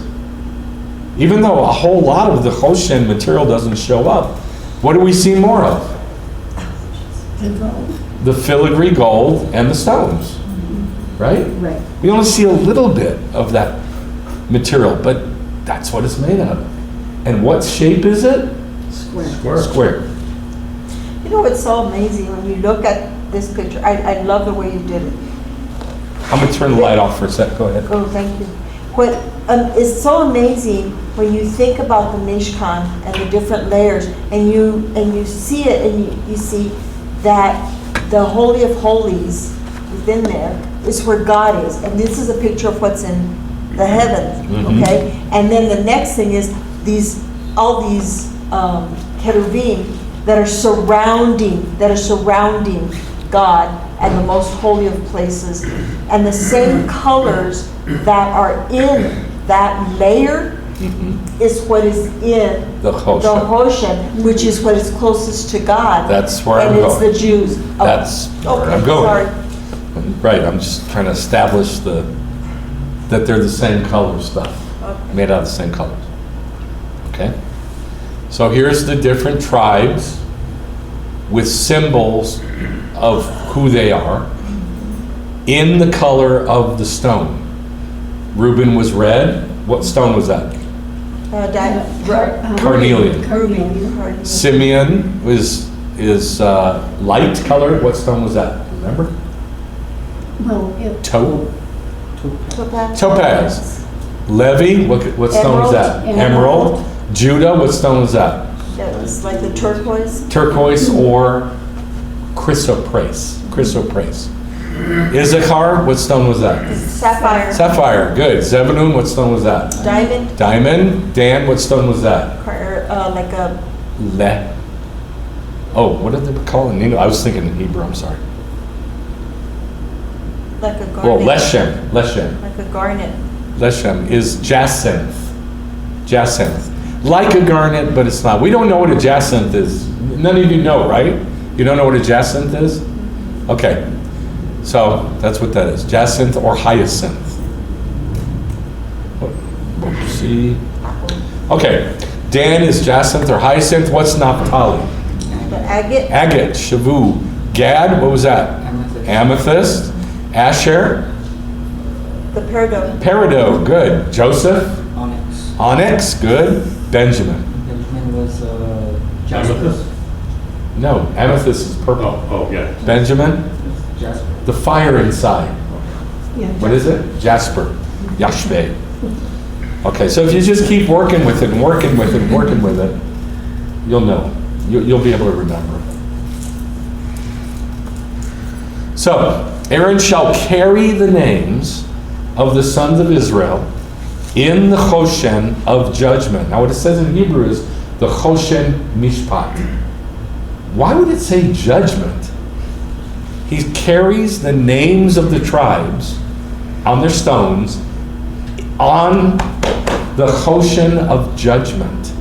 Even though a whole lot of the Choshen material doesn't show up, what do we see more of? The filigree gold and the stones, right? Right. We only see a little bit of that material, but that's what it's made out of. And what shape is it? Square. Square. You know, it's so amazing when you look at this picture. I love the way you did it. I'm gonna turn the light off for a sec, go ahead. Oh, thank you. What is so amazing when you think about the Mishkan and the different layers, and you see it, and you see that the Holy of Holies within there is where God is, and this is a picture of what's in the heavens, Mhm. okay? And then the next thing is all these cherubim that are surrounding God and the most holy of places, and the same colors that are in that layer is what is in The Choshen. the Hoshen, which is what is closest to God. That's where I'm And it's going. the Jews. Oh, That's where okay, I'm going. sorry. Right, I'm just trying to establish that they're the same color stuff, made out of the same colors. Okay? So here's the different tribes with symbols of who they are in the color of the stone. Reuben was red. What stone was that? Carnelian. Carnelian. Simeon is light colored. What stone was that? Remember? Well, Topaz. Levi, what stone was that? Emerald. Judah, what stone was that? That was like the turquoise. Turquoise or chrysoprase. Issachar, what stone was that? Sapphire. Sapphire, good. Zebulun, what stone was that? Diamond. Diamond. Dan, what stone was that? Like a, What did they call it in English? I was thinking in Hebrew, I'm sorry. like a garnet. Well, Leshem. Like a garnet. Leshem is jacinth. Like a garnet, but it's not. We don't know what a jacinth is. None of you know, right? You don't know what a jacinth is? Okay. So that's what that is. Jacinth or hyacinth. See? Okay. Dan is jacinth or hyacinth. What's Naphtali? The agate. Agate, Shavu. Gad, what was that? Amethyst. Asher, The peridot. peridot, good. Joseph, Onyx. onyx, good. Benjamin. Benjamin was Jasper. Amethyst? No, amethyst is purple. Oh, yeah. Benjamin, Jasper. the fire inside. Yeah. What is it? Jasper. Yashbe. Okay, so if you just keep working with it and working with it and working with it, you'll know. You'll be able to remember. So, Aaron shall carry the names of the sons of Israel in the Choshen of judgment. Now what it says in Hebrew is the Choshen Mishpat. Why would it say judgment? He carries the names of the tribes on their stones on the Choshen of judgment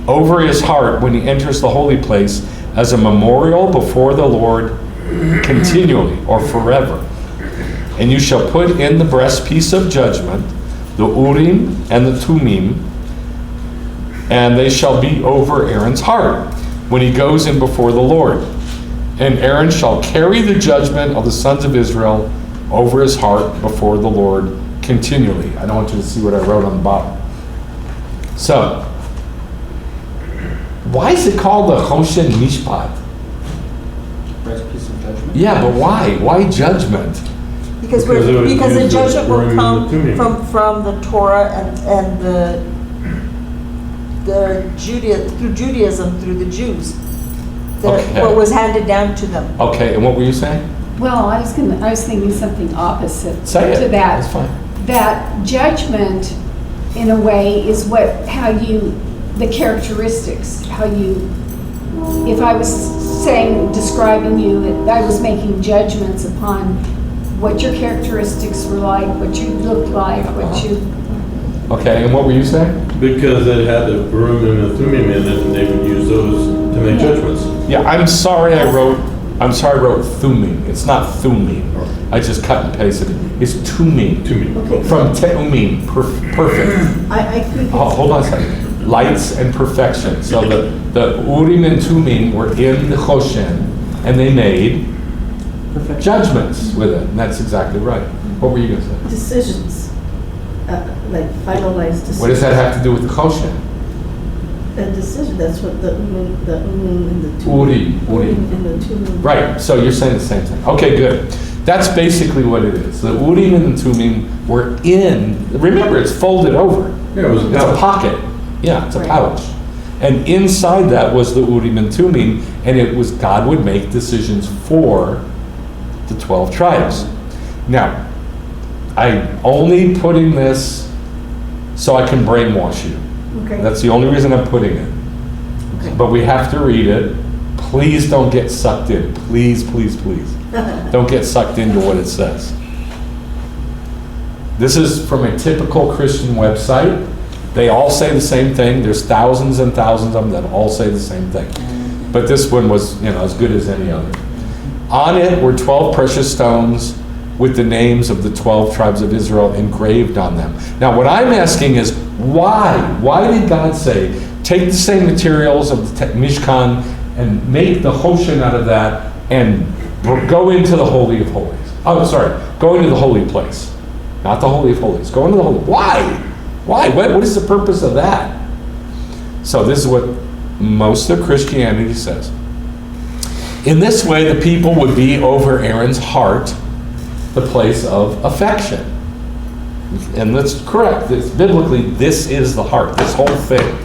over his heart when he enters the holy place as a memorial before the Lord continually or forever. And you shall put in the breastpiece of judgment the Urim and the Tumim, and they shall be over Aaron's heart when he goes in before the Lord. And Aaron shall carry the judgment of the sons of Israel over his heart before the Lord continually. I don't want you to see what I wrote on the bottom. So, why is it called the Choshen Mishpat? Breastpiece of judgment. Yeah, but why? Why judgment? Because Because it was the used judgment will during come the Tumim. from the Torah and through Judaism, through the Jews. Okay. What was handed down to them. Okay, and what were you saying? Well, I was thinking something opposite Say it. to that. That's fine. That judgment, in a way, is the characteristics, if I was describing you, that I was making judgments upon what your characteristics were like, what you looked like, Okay, and what were you saying? Because it had the Urim and the Thummim in it, and they would use those to make judgments. Yeah, I'm sorry I wrote Thumim. It's not Thumim. I just cut and pasted it. It's Tumim. Tumim. From Teumim, perfect. I think Hold on a second. Lights and perfection. So the Urim and Tumim were in the Choshen, and they made Perfect. judgments with it. And that's exactly right. What were you going to say? decisions, like finalized decisions. What does that have to do with the Choshen? A decision, that's what the Urim and the Urim. Urim and the Tumim. Right, so you're saying the same thing. Okay, good. That's basically what it is. The Urim and the Tumim were in, remember, it's folded over. Yeah, it was It's a pocket. Yeah, it's a pouch. And inside that was the Urim and Tumim, and it was God would make decisions for the 12 tribes. Now, I'm only putting this so I can brainwash you. Okay. That's the only reason I'm putting it. Okay. But we have to read it. Please don't get sucked in. Please, please, please. Don't get sucked into what it says. This is from a typical Christian website. They all say the same thing. There's thousands and thousands of them that all say the same thing. But this one was, as good as any other. On it were 12 precious stones with the names of the 12 tribes of Israel engraved on them. Now, what I'm asking is, why? Why did God say, take the same materials of the Mishkan and make the Hoshen out of that and go into the Holy of Holies? Oh, sorry, go into the holy place. Not the Holy of Holies. Go into the Holy. Why? Why? What is the purpose of that? So this is what most of Christianity says. In this way, the people would be over Aaron's heart, the place of affection. And that's correct. Biblically, this is the heart, this whole thing.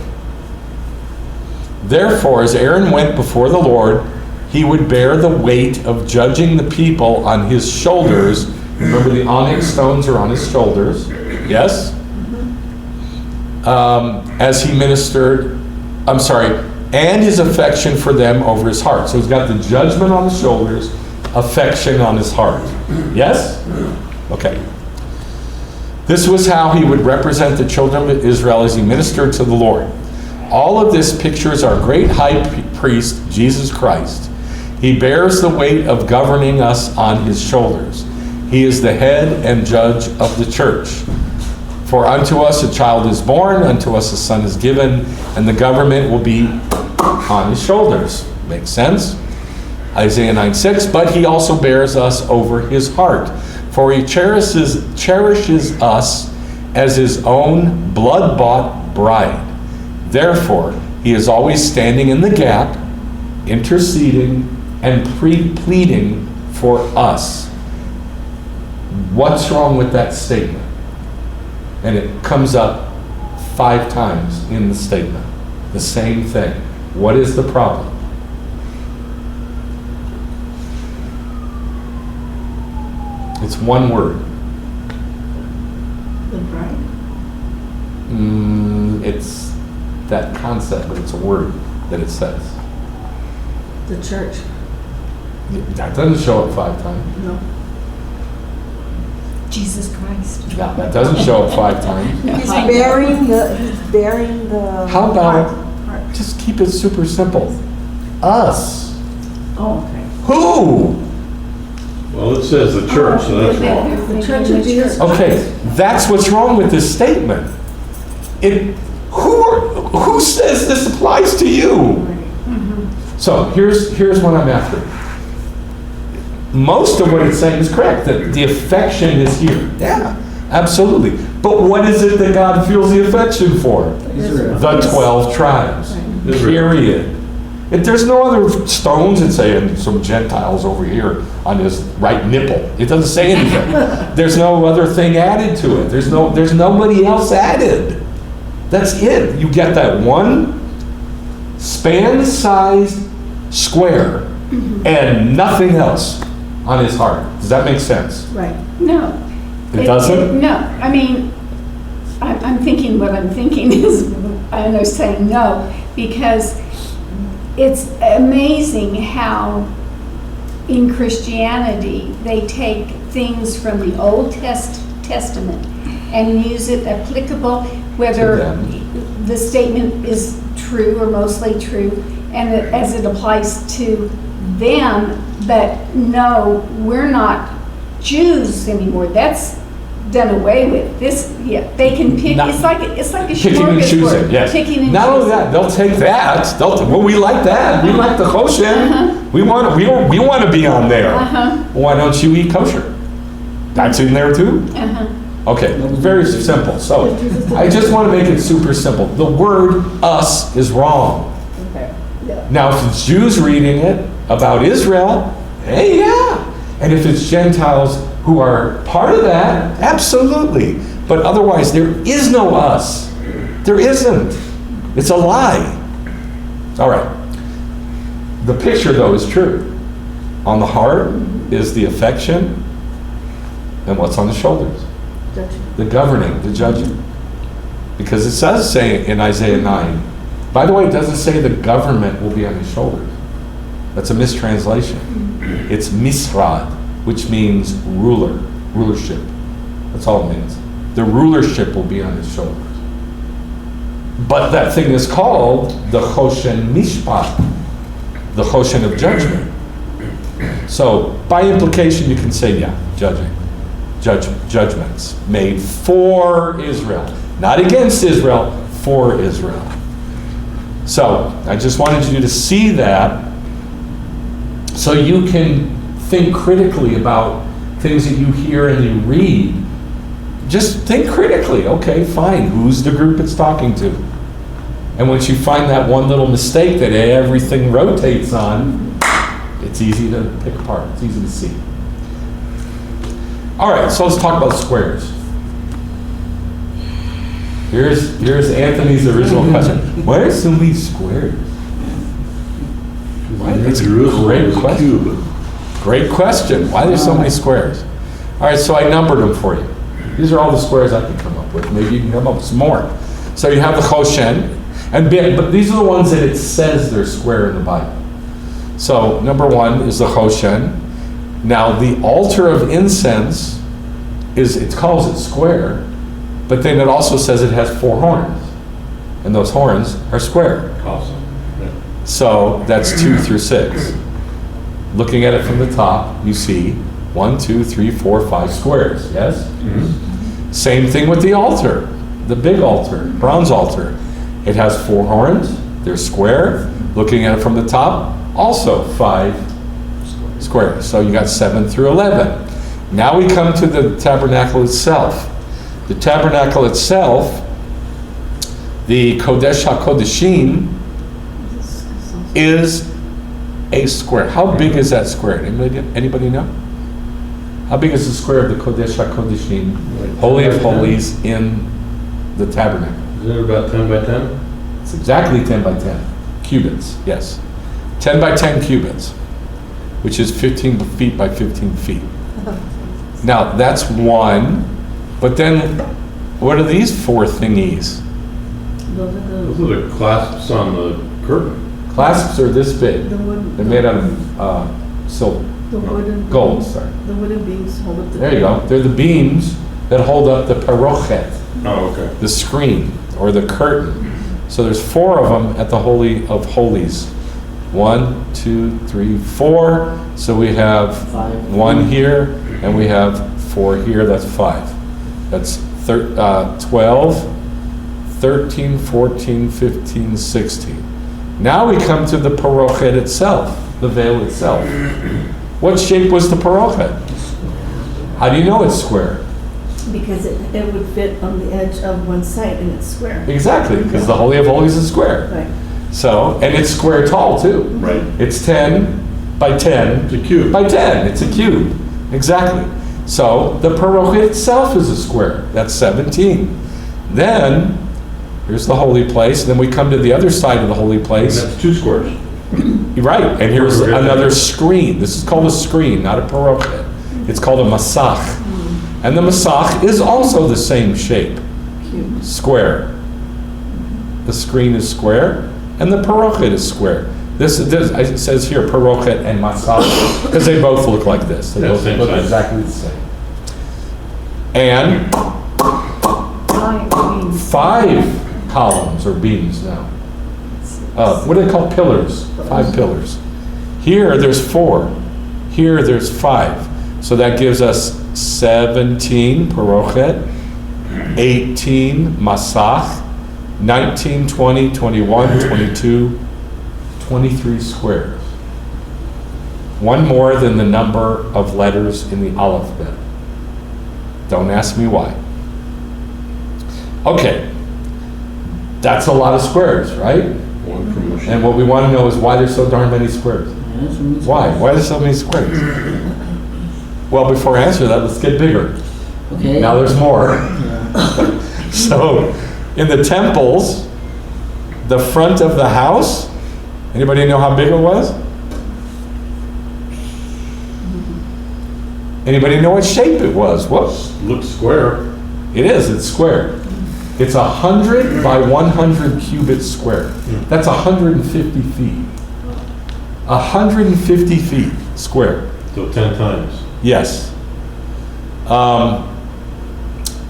Therefore, as Aaron went before the Lord, he would bear the weight of judging the people on his shoulders. Remember, the onyx stones are on his shoulders. Yes? As he ministered, and his affection for them over his heart. So he's got the judgment on his shoulders, affection on his heart. Yes? Okay. This was how he would represent the children of Israel as he ministered to the Lord. All of this pictures our great high priest, Jesus Christ. He bears the weight of governing us on his shoulders. He is the head and judge of the church. For unto us a child is born, unto us a son is given, and the government will be on his shoulders. Makes sense? Isaiah 9:6, but he also bears us over his heart. For he cherishes us as his own blood-bought bride. Therefore, he is always standing in the gap, interceding, and pleading for us. What's wrong with that statement? And it comes up 5 times in the statement. The same thing. What is the problem? It's one word. The bride? It's that concept, but it's a word that it says. The church? That doesn't show up 5 times. No. Jesus Christ. No, that doesn't show up 5 times. He's bearing the How about Heart. just keep it super simple? Us. Oh, okay. Who? Well, it says the church, so that's wrong. The church of Jesus. Okay, that's what's wrong with this statement. Who says this applies to you? So here's what I'm after. Most of what it's saying is correct, that the affection is here. Yeah, absolutely. But what is it that God feels the affection for? Israel. The 12 tribes. Israel. Period. There's no other stones that say, and some Gentiles over here on his right nipple. It doesn't say anything. There's no other thing added to it. There's nobody else added. That's it. You get that one span-sized square and nothing else on his heart. Does that make sense? Right. No. It doesn't? No. I mean, I'm thinking what I'm thinking is, I know saying no, because it's amazing how in Christianity they take things from the Old Testament and use it applicable, whether the statement is true or mostly true, and as it applies to them. But no, we're not Jews anymore. That's done away with. This, yeah, they can pick. It's like a Picking and choosing, smorgasbord. yes. Picking and Not only choosing. that, they'll take that. Well, we like that. We like the kosher. We want to be on there. Why don't you eat kosher? That's in there too? Okay, very simple. So I just want to make it super simple. The word us is wrong. Okay. Yeah. Now, if it's Jews reading it about Israel, hey, yeah. And if it's Gentiles who are part of that, absolutely. But otherwise, there is no us. There isn't. It's a lie. All right. The picture, though, is true. On the heart is the affection, and what's on the shoulders? Judgment. The governing, the judging. Because it does say in Isaiah 9, by the way, it doesn't say the government will be on his shoulders. That's a mistranslation. It's misrad, which means ruler, rulership. That's all it means. The rulership will be on his shoulders. But that thing is called the Choshen Mishpat, the Choshen of judgment. So, by implication, you can say, yeah, judgments made for Israel. Not against Israel, for Israel. So, I just wanted you to see that so you can think critically about things that you hear and you read. Just think critically. Okay, fine. Who's the group it's talking to? And once you find that one little mistake that everything rotates on, it's easy to pick apart. It's easy to see. All right, so let's talk about squares. Here's Anthony's original question. Why are so many squares? It's a great question. Great question. Why are there so many squares? All right, so I numbered them for you. These are all the squares I can come up with. Maybe you can come up with some more. So you have the Choshen, but these are the ones that it says they're square in the Bible. So number one is the Choshen. Now the altar of incense it calls it square, but then it also says it has 4 horns, and those horns are square. Awesome. Yeah. So that's 2 through 6. Looking at it from the top, you see 1, 2, 3, 4, 5 squares. Yes. Mm-hmm. Same thing with the altar, the big altar, bronze altar. It has 4 horns. They're square. Looking at it from the top, also 5 squares. So you got 7 through 11. Now we come to the tabernacle itself. The tabernacle itself, the Kodesh HaKodeshim, is a square. How big is that square? Anybody know? How big is the square of the Kodesh HaKodeshim, Holy of Holies, in the tabernacle? Is it about 10 by 10? It's exactly 10 by 10 cubits, yes. 10 by 10 cubits, which is 15 feet by 15 feet. Now, that's one, but then what are these 4 thingies? Those Those are the clasps on the curtain. Clasps are this big. the wood. They're made out of silver, The wooden. gold, sorry. The wooden beams hold up the. There you go. They're the beams that hold up the parochet, Oh, okay. the screen, or the curtain. So there's 4 of them at the Holy of Holies. 1, 2, 3, 4. So we have 1 here, and we have 4 here. That's 5. That's 12, 13, 14, 15, 16. Now we come to the parochet itself, the veil itself. What shape was the parochet? How do you know it's square? Because it would fit on the edge of one side and it's square. Exactly, because the Holy of Holies is square. Right. So, and it's square tall too. Right. It's 10 by 10 It's a cube. by 10. It's a cube. Exactly. So the parochet itself is a square. That's 17. Then, here's the holy place. Then we come to the other side of the holy And place. that's 2 squares. Right, and here's another screen. This is called a screen, not a parochet. It's called a masach. And the masach is also the same shape, Cube. square. The screen is square, and the parochet is square. This it says here parochet and masach because they both look like this. They Yeah, both same look size. exactly the same. And 5 columns or beams now. What do they call pillars? 5 pillars. Here there's 4. Here there's 5. So that gives us 17 parochet, 18 masach, 19, 20, 21, 22, 23 squares. One more than the number of letters in the alphabet. Don't ask me why. Okay, that's a lot of squares, right? 1 from Moshe. And what we want to know is why there's so darn many squares. Yeah, that's what we- Why? Why are there so many squares? Well, before I answer that, let's get bigger. Okay. Now there's more. Yeah. So, in the temples, the front of the house, anybody know how big it was? Anybody know what shape it was? Whoops. Looks square. It is, it's square. It's 100 by 100 cubits square. That's 150 feet. 150 feet square. So 10 times. Yes.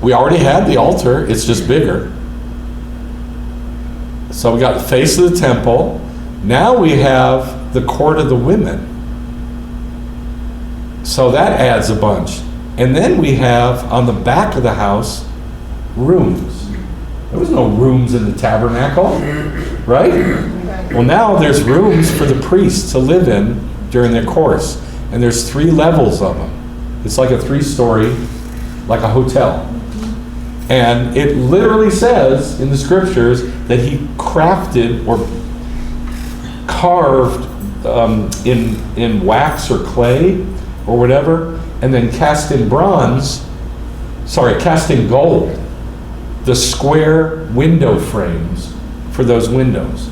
We already had the altar, it's just bigger. So we got the face of the temple. Now we have the court of the women. So that adds a bunch. And then we have on the back of the house rooms. There was no rooms in the tabernacle, right? Well, now there's rooms for the priests to live in during their course. And there's 3 levels of them. It's like a 3-story, like a hotel. And it literally says in the scriptures that he crafted or carved in wax or clay or whatever, and then cast in gold, the square window frames for those windows.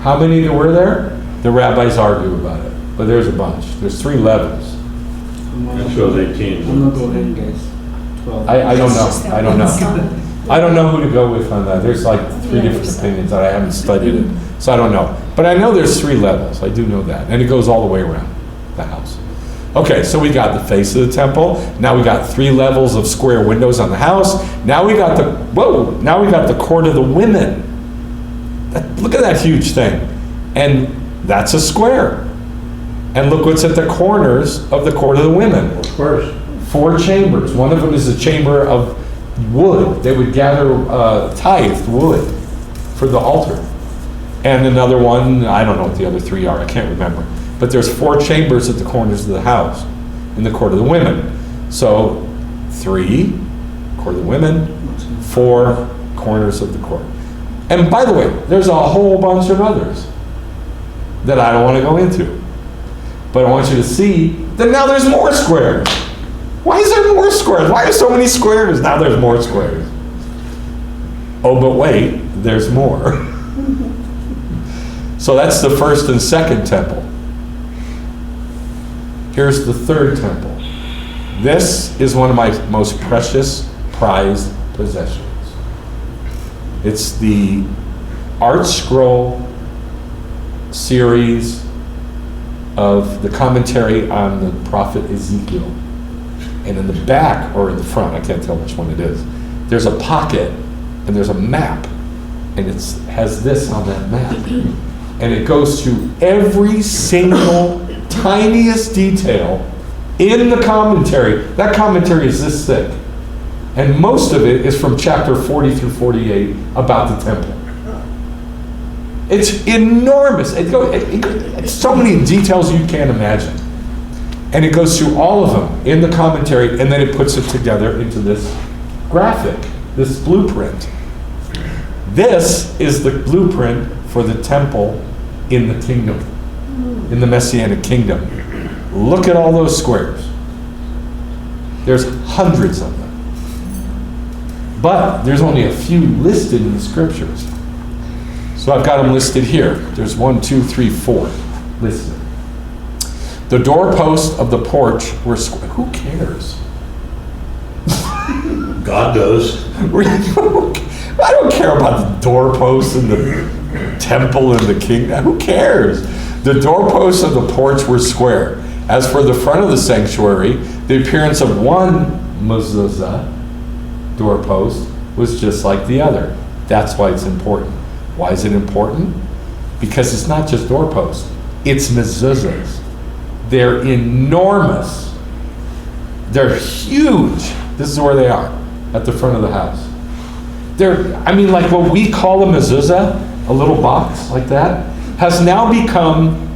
How many there were there? The rabbis argue about it, but there's a bunch. There's 3 levels. That shows 18. I'm gonna go ahead and guess 12. I don't know. I don't know. I don't know who to go with on that. There's like 3 different opinions. I haven't studied it, so I don't know. But I know there's 3 levels. I do know that, and it goes all the way around the house. Okay, so we got the face of the temple. Now we got 3 levels of square windows on the house. Now we got now we got the court of the women. Look at that huge thing. And that's a square. And look what's at the corners of the court of the women. Of course. 4 chambers. One of them is a chamber of wood. They would gather tithed wood for the altar. And another one, I don't know what the other 3 are. I can't remember. But there's 4 chambers at the corners of the house in the court of the women. So 3, court of the women, 4 corners of the court. And by the way, there's a whole bunch of others that I don't want to go into. But I want you to see that now there's more squares. Why is there more squares? Why are so many squares? Now there's more squares. Oh, but wait, there's more. So that's the first and second temple. Here's the third temple. This is one of my most precious, prized possessions. It's the Art Scroll series of the commentary on the prophet Ezekiel. And in the back, or in the front, I can't tell which one it is, there's a pocket and there's a map. And it has this on that map. And it goes through every single tiniest detail in the commentary. That commentary is this thick. And most of it is from chapter 40 through 48 about the temple. It's enormous. It's so many details you can't imagine. And it goes through all of them in the commentary, and then it puts it together into this graphic, this blueprint. This is the blueprint for the temple in the kingdom, in the Messianic kingdom. Look at all those squares. There's hundreds of them. But there's only a few listed in the scriptures. So I've got them listed here. There's 1, 2, 3, 4 listed. The doorposts of the porch were square. Who cares? God does. I don't care about the doorposts and the temple and the kingdom. Who cares? The doorposts of the porch were square. As for the front of the sanctuary, the appearance of one mezuzah, doorpost, was just like the other. That's why it's important. Why is it important? Because it's not just doorposts. It's mezuzahs. They're enormous. They're huge. This is where they are, at the front of the house. Like what we call a mezuzah, a little box like that, has now become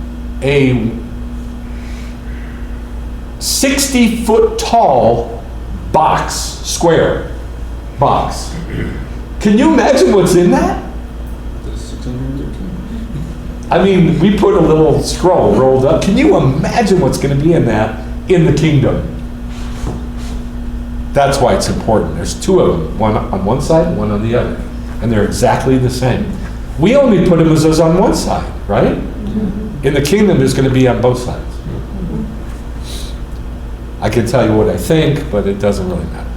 a 60-foot tall box, square box. Can you imagine what's in that? 613. We put a little scroll rolled up. Can you imagine what's going to be in that in the kingdom? That's why it's important. There's two of them, one on one side, one on the other. And they're exactly the same. We only put them as those on one side, right? In the kingdom, it's going to be on both sides. I can tell you what I think, but it doesn't really matter.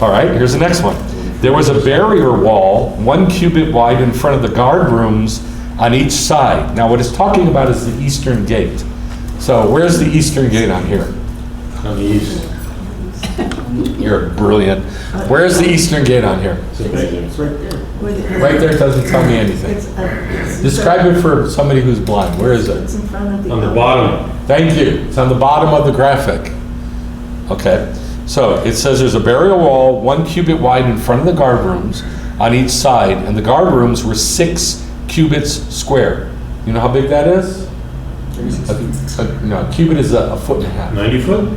All right, here's the next one. There was a barrier wall, 1 cubit wide in front of the guard rooms on each side. Now, what it's talking about is the eastern gate. So, where's the eastern gate on here? On the east. You're brilliant. Where's the eastern gate on here? It's amazing. It's right there. Right there doesn't tell me anything. Describe it for somebody who's blind. Where is it? It's in front of the. On the bottom. Thank you. It's on the bottom of the graphic. Okay. So it says there's a burial wall 1 cubit wide in front of the guard rooms on each side, and the guard rooms were 6 cubits square. You know how big that is? No, a cubit is a foot and a half. 90 foot?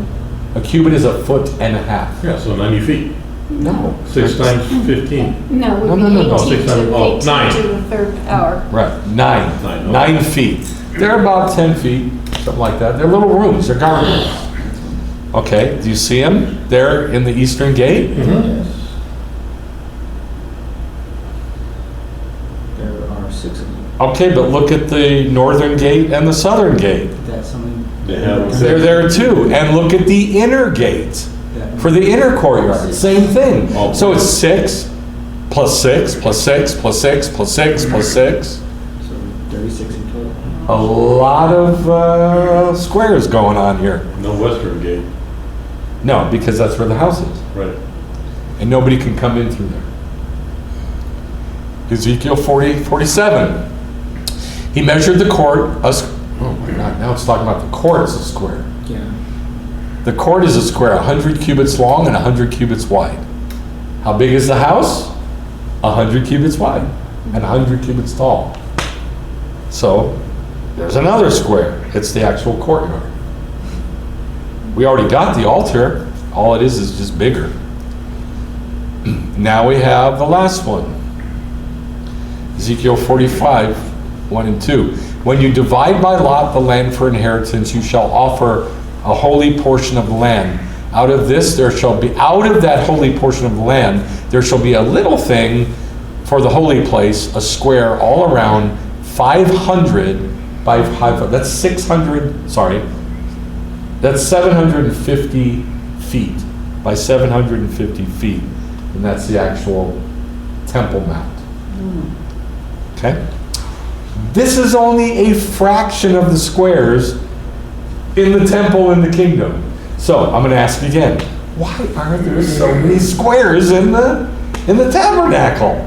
A cubit is a foot and a half. Yeah, so 90 feet. No. 6 times 15. No, it No, would no, be no, 18 no, 6 times, to, oh, 18 9. to the third power. Right, Nine, nine. okay. 9 feet. They're about 10 feet, something like that. They're little rooms, they're guard rooms. Okay, do you see them there in the eastern gate? Mhm. There are 6 of them. Okay, but look at the northern gate and the southern gate. That's something. They have- They're there too. And look at the inner gate for the inner courtyard. Same thing. So it's 6 plus 6 plus 6 plus 6 plus 6 plus 6. So 36 in total. A lot of squares going on here. No western gate. No, because that's where the house is. Right. And nobody can come in through there. Ezekiel 47. He measured the court. Oh my God, now it's talking about the court as a square. Yeah. The court is a square, 100 cubits long and 100 cubits wide. How big is the house? 100 cubits wide and 100 cubits tall. So there's another square. It's the actual courtyard. We already got the altar. All it is just bigger. Now we have the last one. Ezekiel 45, 1 and 2. When you divide by lot the land for inheritance, you shall offer a holy portion of the land. Out of that holy portion of the land, there shall be a little thing for the holy place, a square all around, 500 by 500. That's 750 feet by 750 feet. And that's the actual Temple Mount. Okay? This is only a fraction of the squares in the temple in the kingdom. So I'm going to ask again, why are there so many squares in the tabernacle?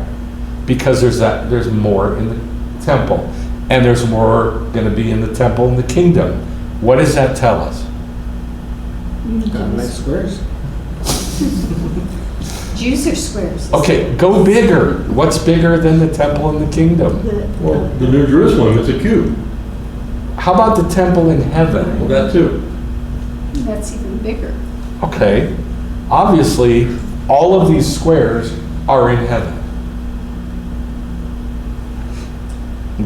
Because there's more in the temple, and there's more going to be in the temple in the kingdom. What does that tell us? God likes squares. Jews are squares. Okay, go bigger. What's bigger than the temple in the kingdom? Well, the New Jerusalem, it's a cube. How about the temple in heaven? Well, that too. That's even bigger. Okay, obviously, all of these squares are in heaven.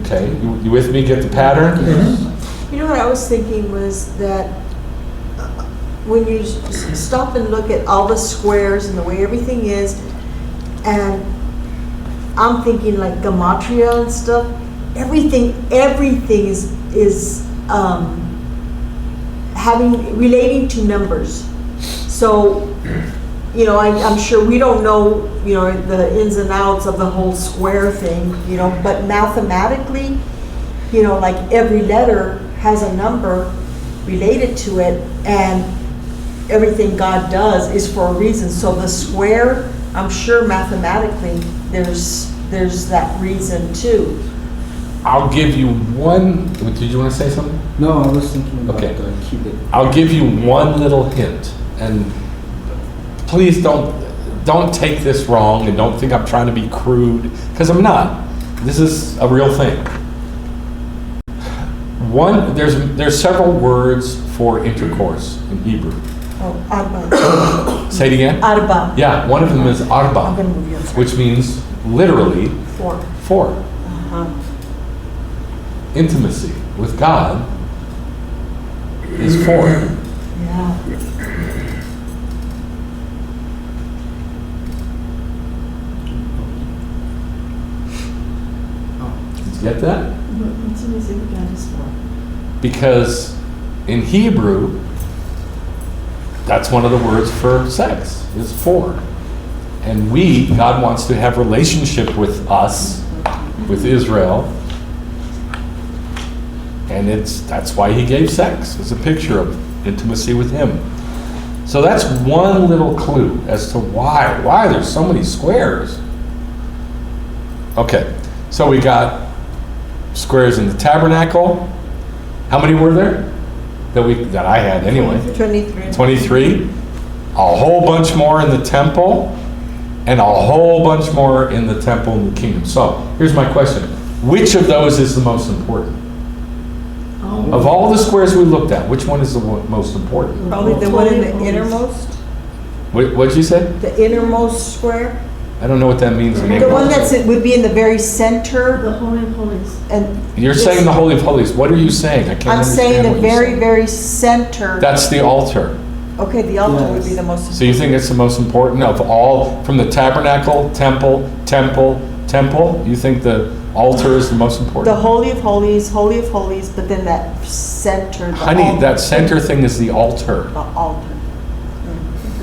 Okay, you with me? Get the pattern? You know what I was thinking was that when you stop and look at all the squares and the way everything is, and I'm thinking like gematria and stuff, everything is relating to numbers. So, you know, I'm sure we don't know, you know, the ins and outs of the whole square thing, you know, but mathematically, you know, like every letter has a number related to it, and everything God does is for a reason. So the square, I'm sure mathematically, there's that reason too. I'll give you one. Did you want to say something? No, I was thinking about Okay. the cubit. I'll give you one little hint, and please don't take this wrong, and don't think I'm trying to be crude, because I'm not. This is a real thing. There's several words for intercourse in Hebrew. Oh, arba. Say it again. Arba. Yeah, one of them is I'm arba, gonna move you. which means literally 4. 4. Uh-huh. Intimacy with God is 4. Yeah. Get that? Let's see what God is for. Because in Hebrew, that's one of the words for sex, is for. And God wants to have relationship with us, with Israel. And that's why he gave sex, as a picture of intimacy with him. So that's one little clue as to why there's so many squares. Okay, so we got squares in the tabernacle. How many were there? That I had anyway. 23. 23. A whole bunch more in the temple, and a whole bunch more in the temple in the kingdom. So here's my question. Which of those is the most important? Of all the squares we looked at, which one is the most important? Probably the one in the innermost, What'd you say? the innermost square. I don't know what that means in The English. one would be in the very center, The Holy of Holies. and You're saying the Holy of Holies. What are you saying? I can't I'm understand saying the what you're very, saying. very center. That's the altar. Okay, the altar would be the most. So you think it's the most important of all, from the tabernacle, temple, you think the altar is the most The important? Holy of Holies, but then that center. the Honey, altar. that center thing is the altar. The altar.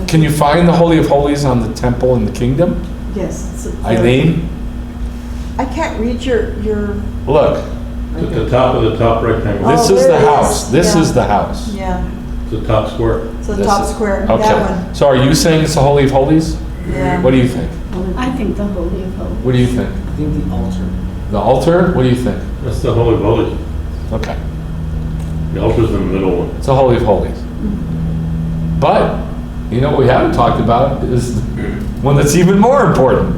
Can you find the Holy of Holies on the temple in the kingdom? Yes. Eileen, I can't read your, look, At the top of the top rectangle, this Oh, is there the it house. is. This Yeah. is the house. yeah, the top square. so the This top is- square, that Okay, one. so are you saying it's the Holy of Holies? Yeah. What do you think? I think the Holy of Holies. What do you think? I think the altar. The altar? What do you think? That's the Holy of Holies. Okay, The altar's in the middle one. it's the Holy of Holies. But, you know what we haven't talked about is one that's even more important.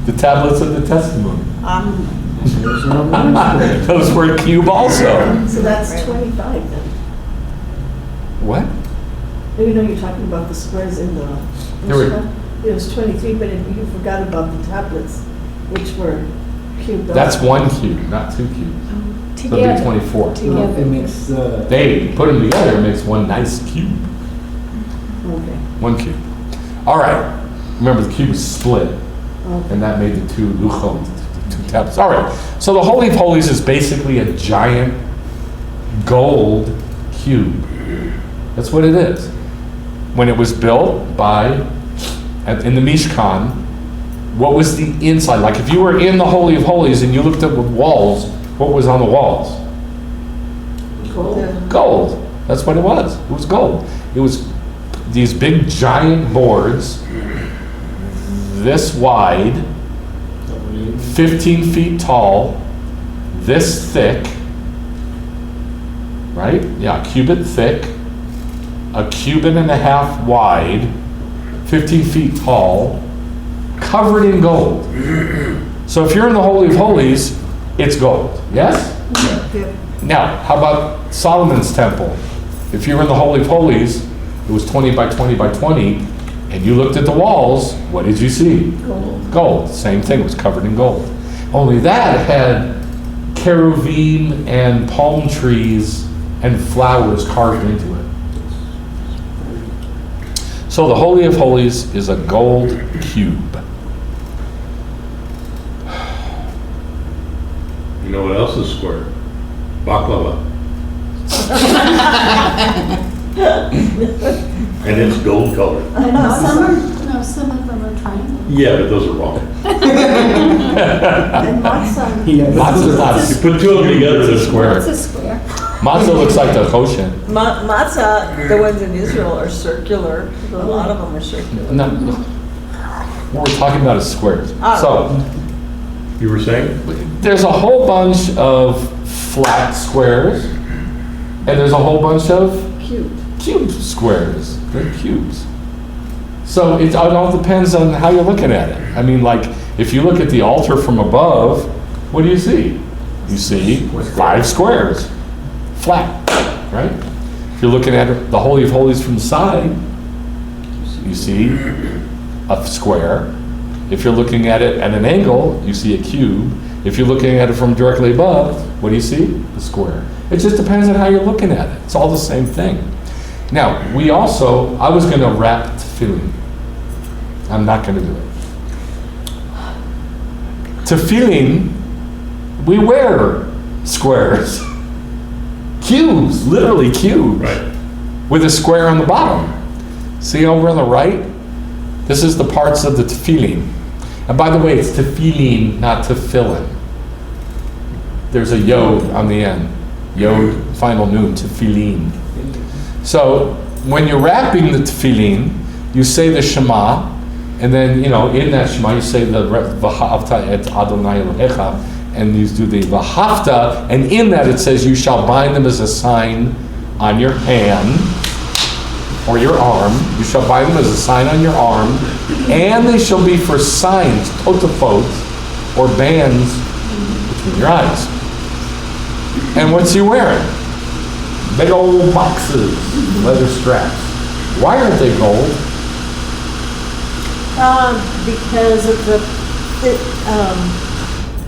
The tablets of the testimony. There's no one. Those were a cube also. So that's 25 then. What? You know, you're talking about the squares in the. There were- It was 23, but you forgot about the tablets, which were cubed. That's up. one cube, not two cubes. So it'd be Together. 24. No, Together. it makes the. They put them together, it makes one nice cube. Okay. One cube. All right. Remember, the cube was split, Okay. and that made the two luchot, the two tablets. All right. So the Holy of Holies is basically a giant gold cube. That's what it is. When it was built in the Mishkan, what was the inside? Like if you were in the Holy of Holies and you looked at the walls, what was on the walls? Gold. Gold. That's what it was. It was gold. It was these big giant boards, this wide, 15 feet tall, this thick, right? Yeah, a cubit thick, a cubit and a half wide, 15 feet tall, covered in gold. So if you're in the Holy of Holies, it's gold. Yes? Yep. Now, how about Solomon's temple? If you were in the Holy of Holies, it was 20 by 20 by 20, and you looked at the walls, what did you see? Gold. Gold. Same thing, it was covered in gold. Only that had cherubim and palm trees and flowers carved into it. So the Holy of Holies is a gold cube. You know what else is square? Baklava. And it's gold colored. Some of them are triangle. Yeah, but those are wrong. And matzah. Yeah, Matzah's not You put two of them together, it's they're a square. It's a square. Matzah looks like the Hoshen. Matzah, the ones in Israel are circular, a lot of them are circular. No, what we're talking about is squares. So You were saying? there's a whole bunch of flat squares, and there's a whole bunch of cube squares. They're cubes. So it all depends on how you're looking at it. I mean, like, if you look at the altar from above, what do you see? You see 5 squares, flat, right? If you're looking at the Holy of Holies from the side, you see a square. If you're looking at it at an angle, you see a cube. If you're looking at it from directly above, what do you see? A square. It just depends on how you're looking at it. It's all the same thing. Now, I was going to wrap tefillin. I'm not going to do it. Tefillin, We wear squares. Cubes, literally cubes. Right. With a square on the bottom. See over on the right? This is the parts of the tefillin. And by the way, it's tefillin, not tefillin. There's a yod on the end. Yod, final noon, tefillin. So when you're wrapping the tefillin, you say the Shema, and then, in that Shema, you say the V'ha'avta et Adonai Elohecha, and you do the V'hafta, and in that it says you shall bind them as a sign on your hand, or your arm. You shall bind them as a sign on your arm, and they shall be for signs, totafot, or bands between your eyes. And what's he wearing? Big old boxes, leather straps. Why aren't they gold? Because of the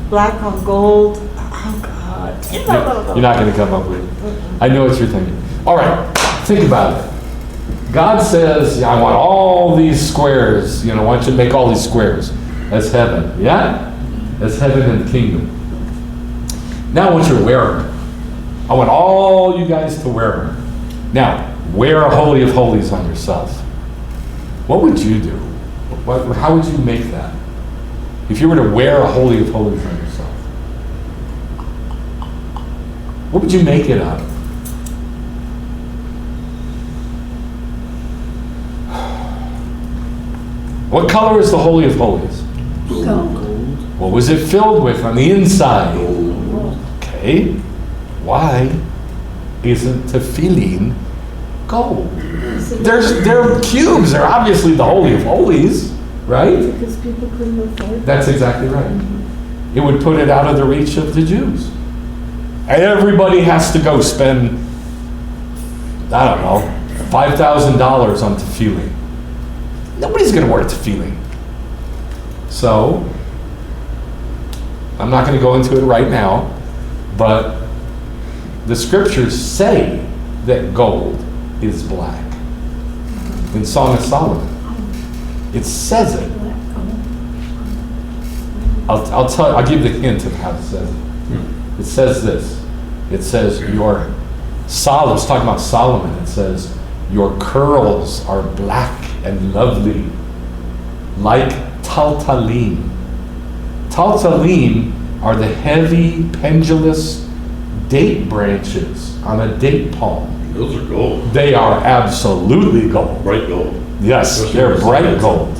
black on gold. Oh, God. You're not going to come up with it. I know what you're thinking. All right, think about it. God says, I want all these squares. I want you to make all these squares. That's heaven. Yeah? That's heaven and the kingdom. Now I want you to wear them. I want all you guys to wear them. Now, wear a Holy of Holies on yourself. What would you do? How would you make that? If you were to wear a Holy of Holies on yourself, what would you make it out of? What color is the Holy of Holies? Gold. What was it filled with on the inside? Okay. Why isn't tefillin gold? They're cubes. They're obviously the Holy of Holies, right? Because people couldn't afford. That's exactly right. It would put it out of the reach of the Jews. Everybody has to go spend, I don't know, $5,000 on tefillin. Nobody's going to wear tefillin. So, I'm not going to go into it right now, but the scriptures say that gold is black. In Song of Solomon, it says it. I'll give the hint of how it says it. It says this. It says it's talking about Solomon. It says your curls are black and lovely, like taltalim. Taltalim are the heavy, pendulous date branches on a date palm. Those are gold. They are absolutely gold. Bright gold. Yes, Those they're are bright expensive. gold.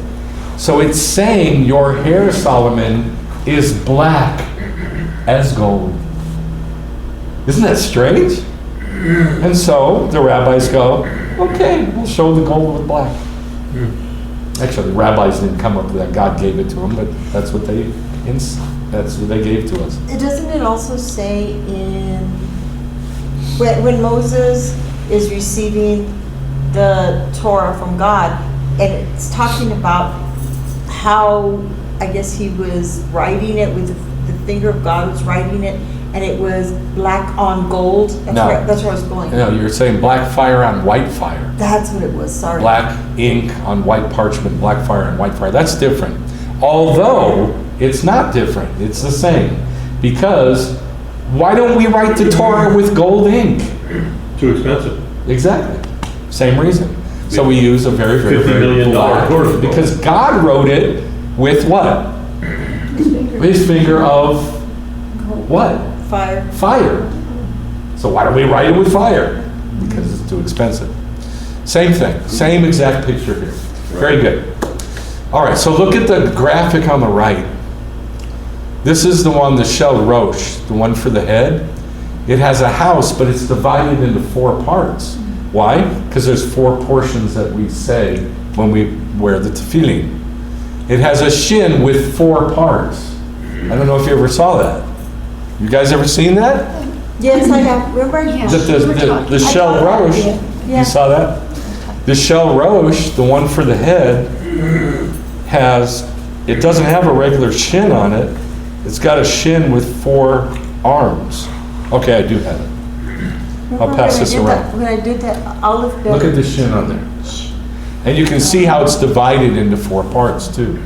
So it's saying your hair, Solomon, is black as gold. Isn't that strange? And so the rabbis go, okay, we'll show the gold with black. Actually, the rabbis didn't come up with that. God gave it to them, but that's what they gave to us. Doesn't it also say when Moses is receiving the Torah from God, and it's talking about how, I guess he was writing it with the finger of God was writing it, and it was black on gold. That's where I was going. No, you're saying black fire on white fire. That's what it was, sorry. Black ink on white parchment, black fire on white fire. That's different. Although, it's not different. It's the same. Because, why don't we write the Torah with gold ink? Too expensive. Exactly. Same reason. So we use a very, very, $50 very million black, Torah scroll. because God wrote it with what? His finger of what? Fire. Fire. So why don't we write it with fire? Because it's too expensive. Same thing. Same exact picture here. Very good. All right, so look at the graphic on the right. This is the one, the Shel Rosh, the one for the head. It has a house, but it's divided into 4 parts. Why? Because there's 4 portions that we say when we wear the tefillin. It has a shin with 4 parts. I don't know if you ever saw that. You guys ever seen that? Yes, I have. Remember? Yeah. The Shel Rosh, Yeah. you saw that? The Shel Rosh, the one for the head, it doesn't have a regular shin on it. It's got a shin with 4 arms. Okay, I do have it. I'll pass this around. When I did that olive bed. Look at the shin on there. And you can see how it's divided into 4 parts too.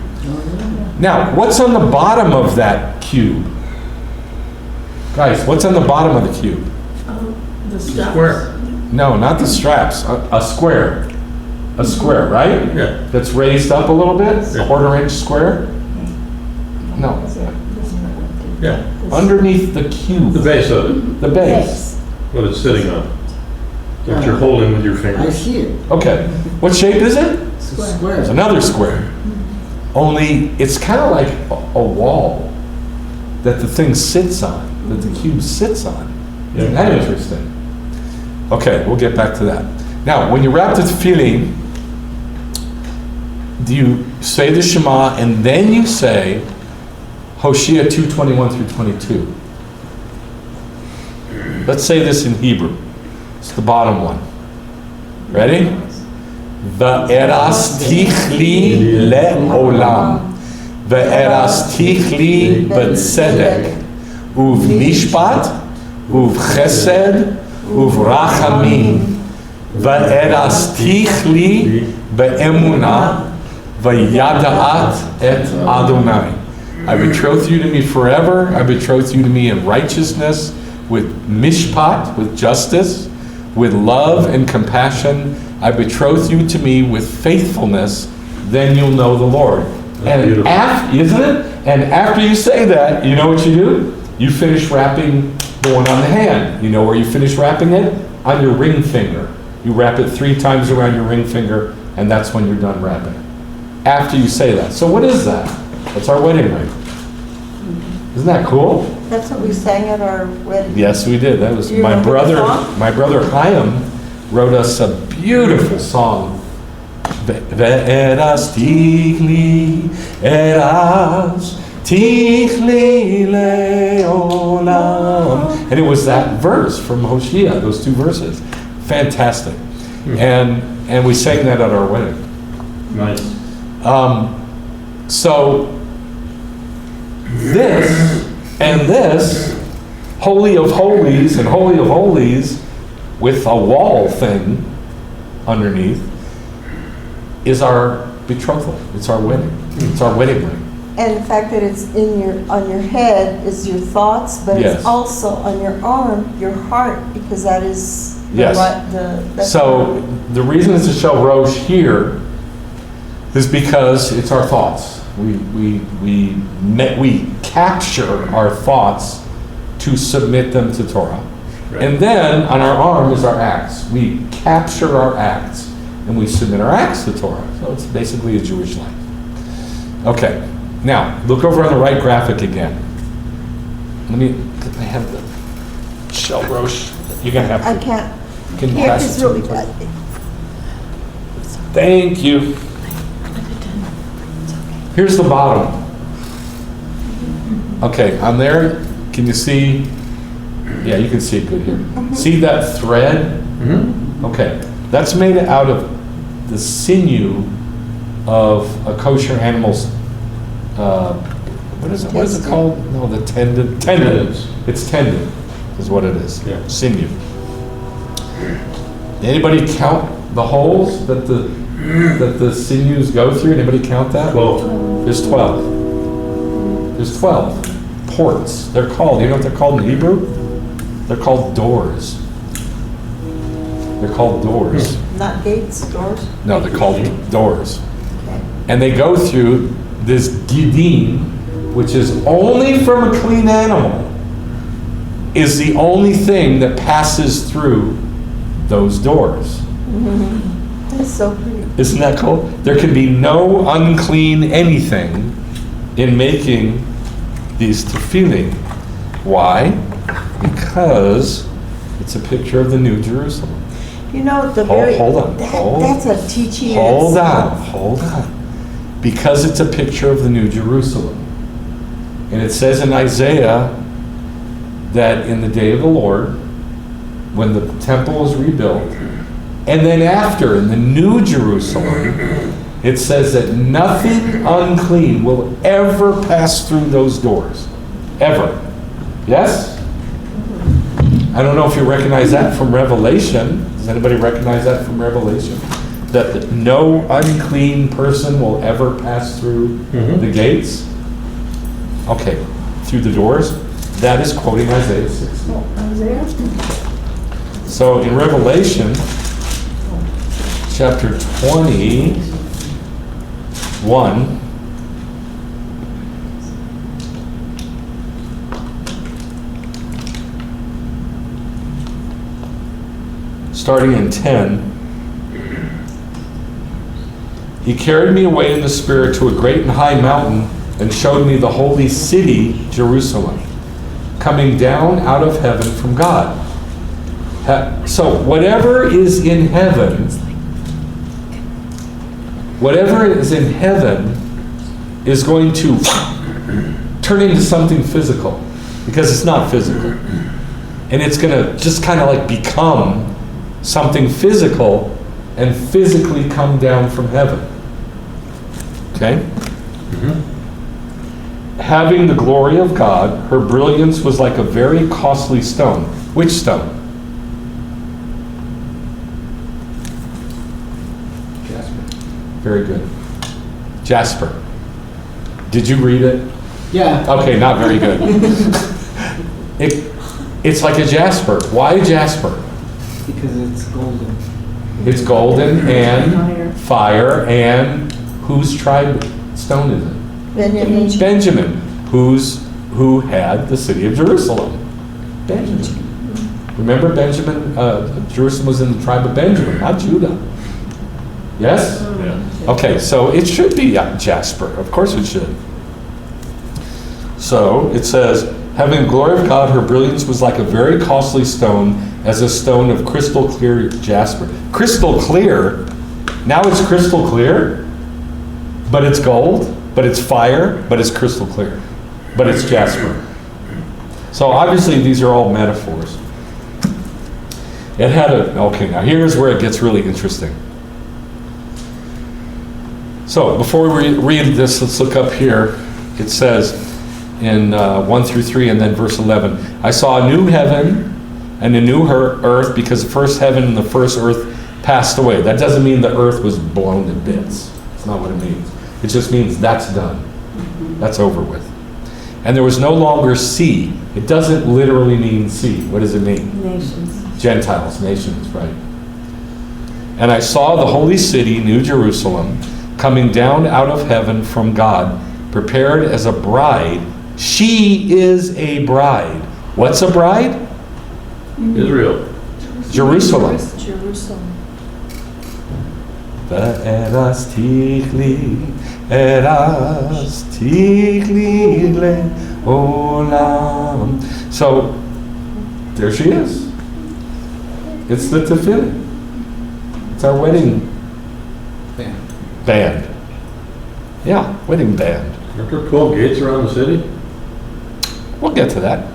Now, what's on the bottom of that cube? Guys, what's on the bottom of the cube? The stuff. Square. No, not the straps, a square. A square, right? Yeah. That's raised up a little bit, a Yeah. 1/4 inch square? No, Yeah. underneath the cube, The base of it, the base. what it's sitting on. What you're holding with your I fingers. see it. Okay, what shape is it? It's a It's square. another square. Only it's kind of like a wall that the thing sits on, that the cube sits on. Isn't that interesting? Okay, we'll get back to that. Now, when you wrap the tefillin, do you say the Shema and then you say Hosea 2:21 through 22? Let's say this in Hebrew. It's the bottom one. Ready? Ve'erastich li le'olam. Ve'erastich li b'tzedek. Uv'mishpat, uv'chesed, uv'rachamim. Ve'erastich li be'emunah. Ve'yada'at et Adonai. I betroth you to me forever. I betroth you to me in righteousness, with mishpat, with justice, with love and compassion. I betroth you to me with faithfulness. Then you'll know the Lord. And beautiful. after, isn't it? And after you say that, you know what you do? You finish wrapping the one on the hand. You know where you finish wrapping it? On your ring finger. You wrap it 3 times around your ring finger, and that's when you're done wrapping it. After you say that. So what is that? That's our wedding ring. Isn't that cool? That's what we sang at our wedding. Yes, we did. That was Do you my remember the brother. song? My brother Chaim wrote us a beautiful song. Ve'erastich li, erastich li le'olam. And it was that verse from Hosea, those 2 verses. Fantastic. And we sang that at our wedding. Nice. So this and this, Holy of Holies and Holy of Holies with a wall thing underneath, is our betrothal. It's our wedding. It's our wedding ring. And the fact that it's on your head is your thoughts, but Yes. it's also on your arm, your heart, because that is Yes. that's So the reason it's a shel rosh here is because it's our thoughts. We capture our thoughts to submit them to Torah. Right. And then on our arm is our acts. We capture our acts and we submit our acts to Torah. So it's basically a Jewish life. Okay, now look over on the right graphic again. I have the shel rosh. You're gonna have to. I can't. Can you Here pass is it to really me? bad. Thank you. Here's the bottom. Okay, on there, can you see? Yeah, you can see it good here. See that thread? Mm-hmm. Okay, that's made out of the sinew of a kosher animal's, what is it? What is it called? No, the tendon. Tendons. It's tendon, is what it is. Yeah. Sinew. Anybody count the holes that the sinews go through? Anybody count that? 12. There's 12. There's 12 ports. They're called, you know what they're called in Hebrew? They're called doors. They're called doors. Not gates, doors. No, they're called doors. And they go through this gidin, which is only from a clean animal, is the only thing that passes through those doors. That's so pretty. Isn't that cool? There can be no unclean anything in making these tefillin. Why? Because it's a picture of the New Jerusalem. You know, the Hold- very. hold on, that- hold- That's a teaching in Hold itself. on, hold on. Because it's a picture of the New Jerusalem. And it says in Isaiah that in the day of the Lord, when the temple is rebuilt, and then after, in the New Jerusalem, it says that nothing unclean will ever pass through those doors. Ever. Yes? I don't know if you recognize that from Revelation. Does anybody recognize that from Revelation? That no unclean person will ever pass through Mhm. the gates? Okay, through the doors. that is quoting Isaiah 60. Isaiah? So in Revelation, chapter 21, starting in 10, he carried me away in the Spirit to a great and high mountain and showed me the holy city, Jerusalem, coming down out of heaven from God. So whatever is in heaven is going to turn into something physical, because it's not physical. And it's going to just kind of like become something physical and physically come down from heaven. Okay? Having the glory of God, her brilliance was like a very costly stone. Which stone? Jasper. Very good. Jasper. Did you read it? Yeah. Okay, not very good. It's like a jasper. Why jasper? Because it's golden. It's golden and fire, and whose tribe stone is it? Benjamin, who had the city of Jerusalem. Benjamin. Remember Benjamin, Jerusalem was in the tribe of Benjamin, not Judah. Yes? Yeah. Okay, so it should be jasper. Of course it should. So it says, having the glory of God, her brilliance was like a very costly stone, as a stone of crystal clear jasper. Crystal clear? Now it's crystal clear? But it's gold? But it's fire? But it's crystal clear? But it's jasper? So obviously these are all metaphors. It had okay, now here's where it gets really interesting. So before we read this, let's look up here. It says in 1 through 3 and then verse 11, I saw a new heaven and a new earth, because the first heaven and the first earth passed away. That doesn't mean the earth was blown to bits. That's not what it means. It just means that's done. That's over with. And there was no longer sea. It doesn't literally mean sea. What does it mean? Nations. Gentiles, nations, right. And I saw the holy city, New Jerusalem, coming down out of heaven from God, prepared as a bride. She is a bride. What's a bride? Israel. Jerusalem. Jerusalem. So, there she is. It's the tefillin. It's our wedding band. Yeah, wedding band. Aren't there 12 gates around the city? We'll get to that.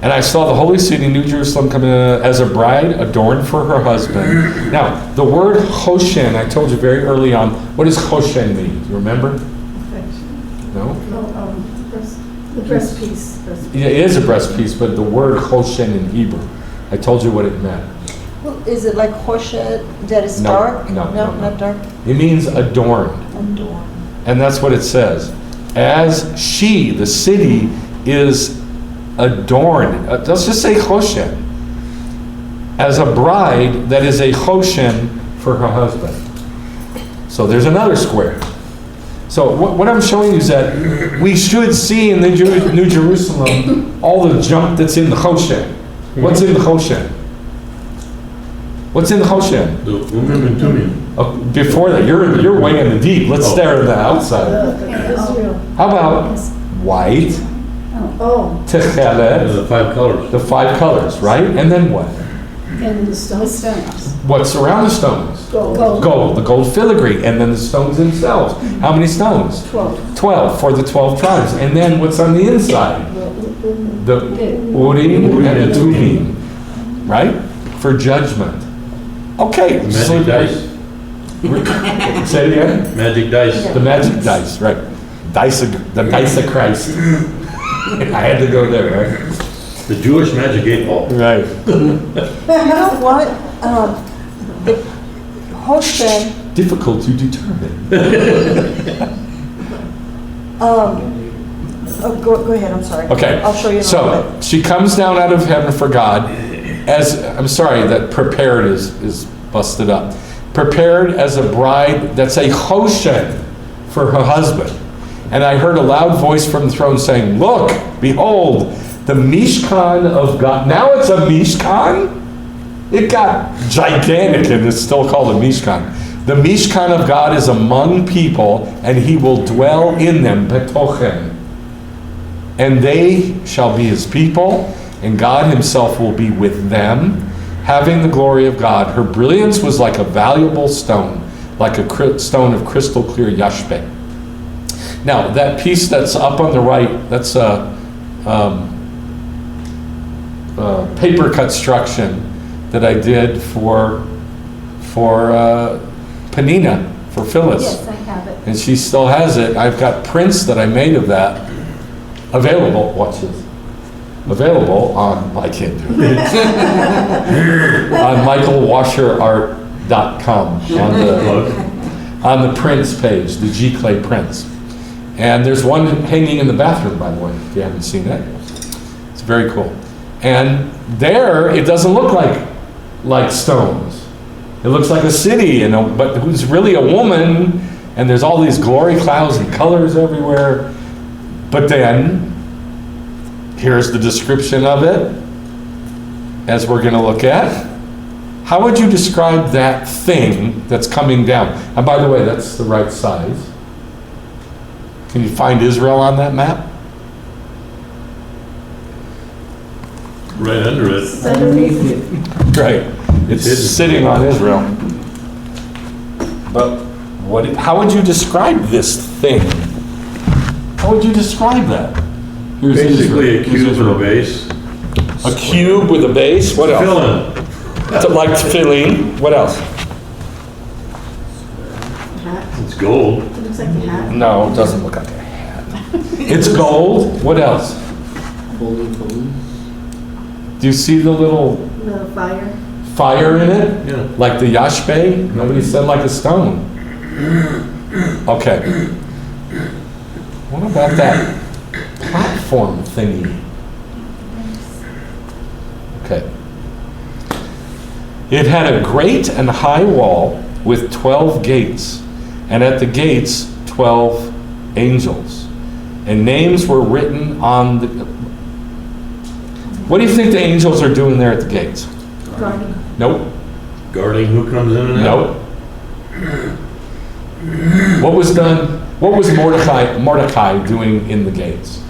And I saw the holy city, New Jerusalem, coming as a bride adorned for her husband. Now, the word Hoshen, I told you very early on, what does Hoshen mean? Do you remember? No? The breast piece. Yeah, it is a breast piece, but the word Hoshen in Hebrew, I told you what it meant. Well, is it like Hoshet that is No, dark? no, not dark. It means adorned. Adorned. And that's what it says. As she, the city, is adorned. Let's just say Hoshen. As a bride that is a Hoshen for her husband. So there's another square. So what I'm showing you is that we should see in the New Jerusalem all the junk that's in the Hoshen. What's in the Hoshen? What's in the Hoshen? The Umim and Tumim. Oh, before that, you're way in the deep. Let's stare at the outside. Israel. How about white, Oh, And techelet, the 5 colors. the 5 colors, right? And then what? and the The stones. stones. What's around the stones? Gold. Gold, the gold filigree, and then the stones themselves. How many stones? 12. 12 for the 12 tribes. And then what's on the inside? The Urim and the Tumim, right? For judgment. Okay. The magic dice. Say it again? Magic dice. The magic dice, right? The dice of Christ. I had to go there, right? The Jewish magic 8 ball. Right. You know what? The Hoshen, Difficult to determine. Oh, go ahead, I'm sorry. Okay. I'll show you in a So little bit. she comes down out of heaven for God as, I'm sorry, that prepared is busted up. Prepared as a bride that's a choshen for her husband. And I heard a loud voice from the throne saying, look, behold, the Mishkan of God. Now it's a Mishkan? It got gigantic and it's still called a Mishkan. The Mishkan of God is among people, and he will dwell in them, betochem. And they shall be his people, and God himself will be with them, having the glory of God. Her brilliance was like a valuable stone, like a stone of crystal clear yashbe. Now, that piece that's up on the right, that's a paper construction that I did for Panina, for Phyllis. Yes, I have it. And she still has it. I've got prints that I made of that available. Watch this. Available on, I can't do it. On michaelwasherart.com on the prints page, the G Clay prints. And there's one hanging in the bathroom, by the way, if you haven't seen it. It's very cool. And there, it doesn't look like stones. It looks like a city, but who's really a woman, and there's all these glory clouds and colors everywhere. But then, here's the description of it, as we're going to look at. How would you describe that thing that's coming down? And by the way, that's the right size. Can you find Israel on that map? Right under it. Underneath it. Right. It's sitting on Israel. But how would you describe this thing? How would you describe that? Here's Basically a Israel. cube with a base. A cube with a base? What else? Fill-in. Like tefillin. What else? Hat. It's gold. It looks like a hat. No, it doesn't look like a hat. It's gold. What else? Holy. Do you see the little The fire. fire in it? Yeah. Like the yashbe? Nobody said like a stone. Okay. What about that platform thingy? Okay. It had a great and high wall with 12 gates, and at the gates 12 angels. And names were written on the... What do you think the angels are doing there at the gates? Guardian. Nope. Guarding who comes in and out. Nope. What was done? What was Mordecai doing in the gates?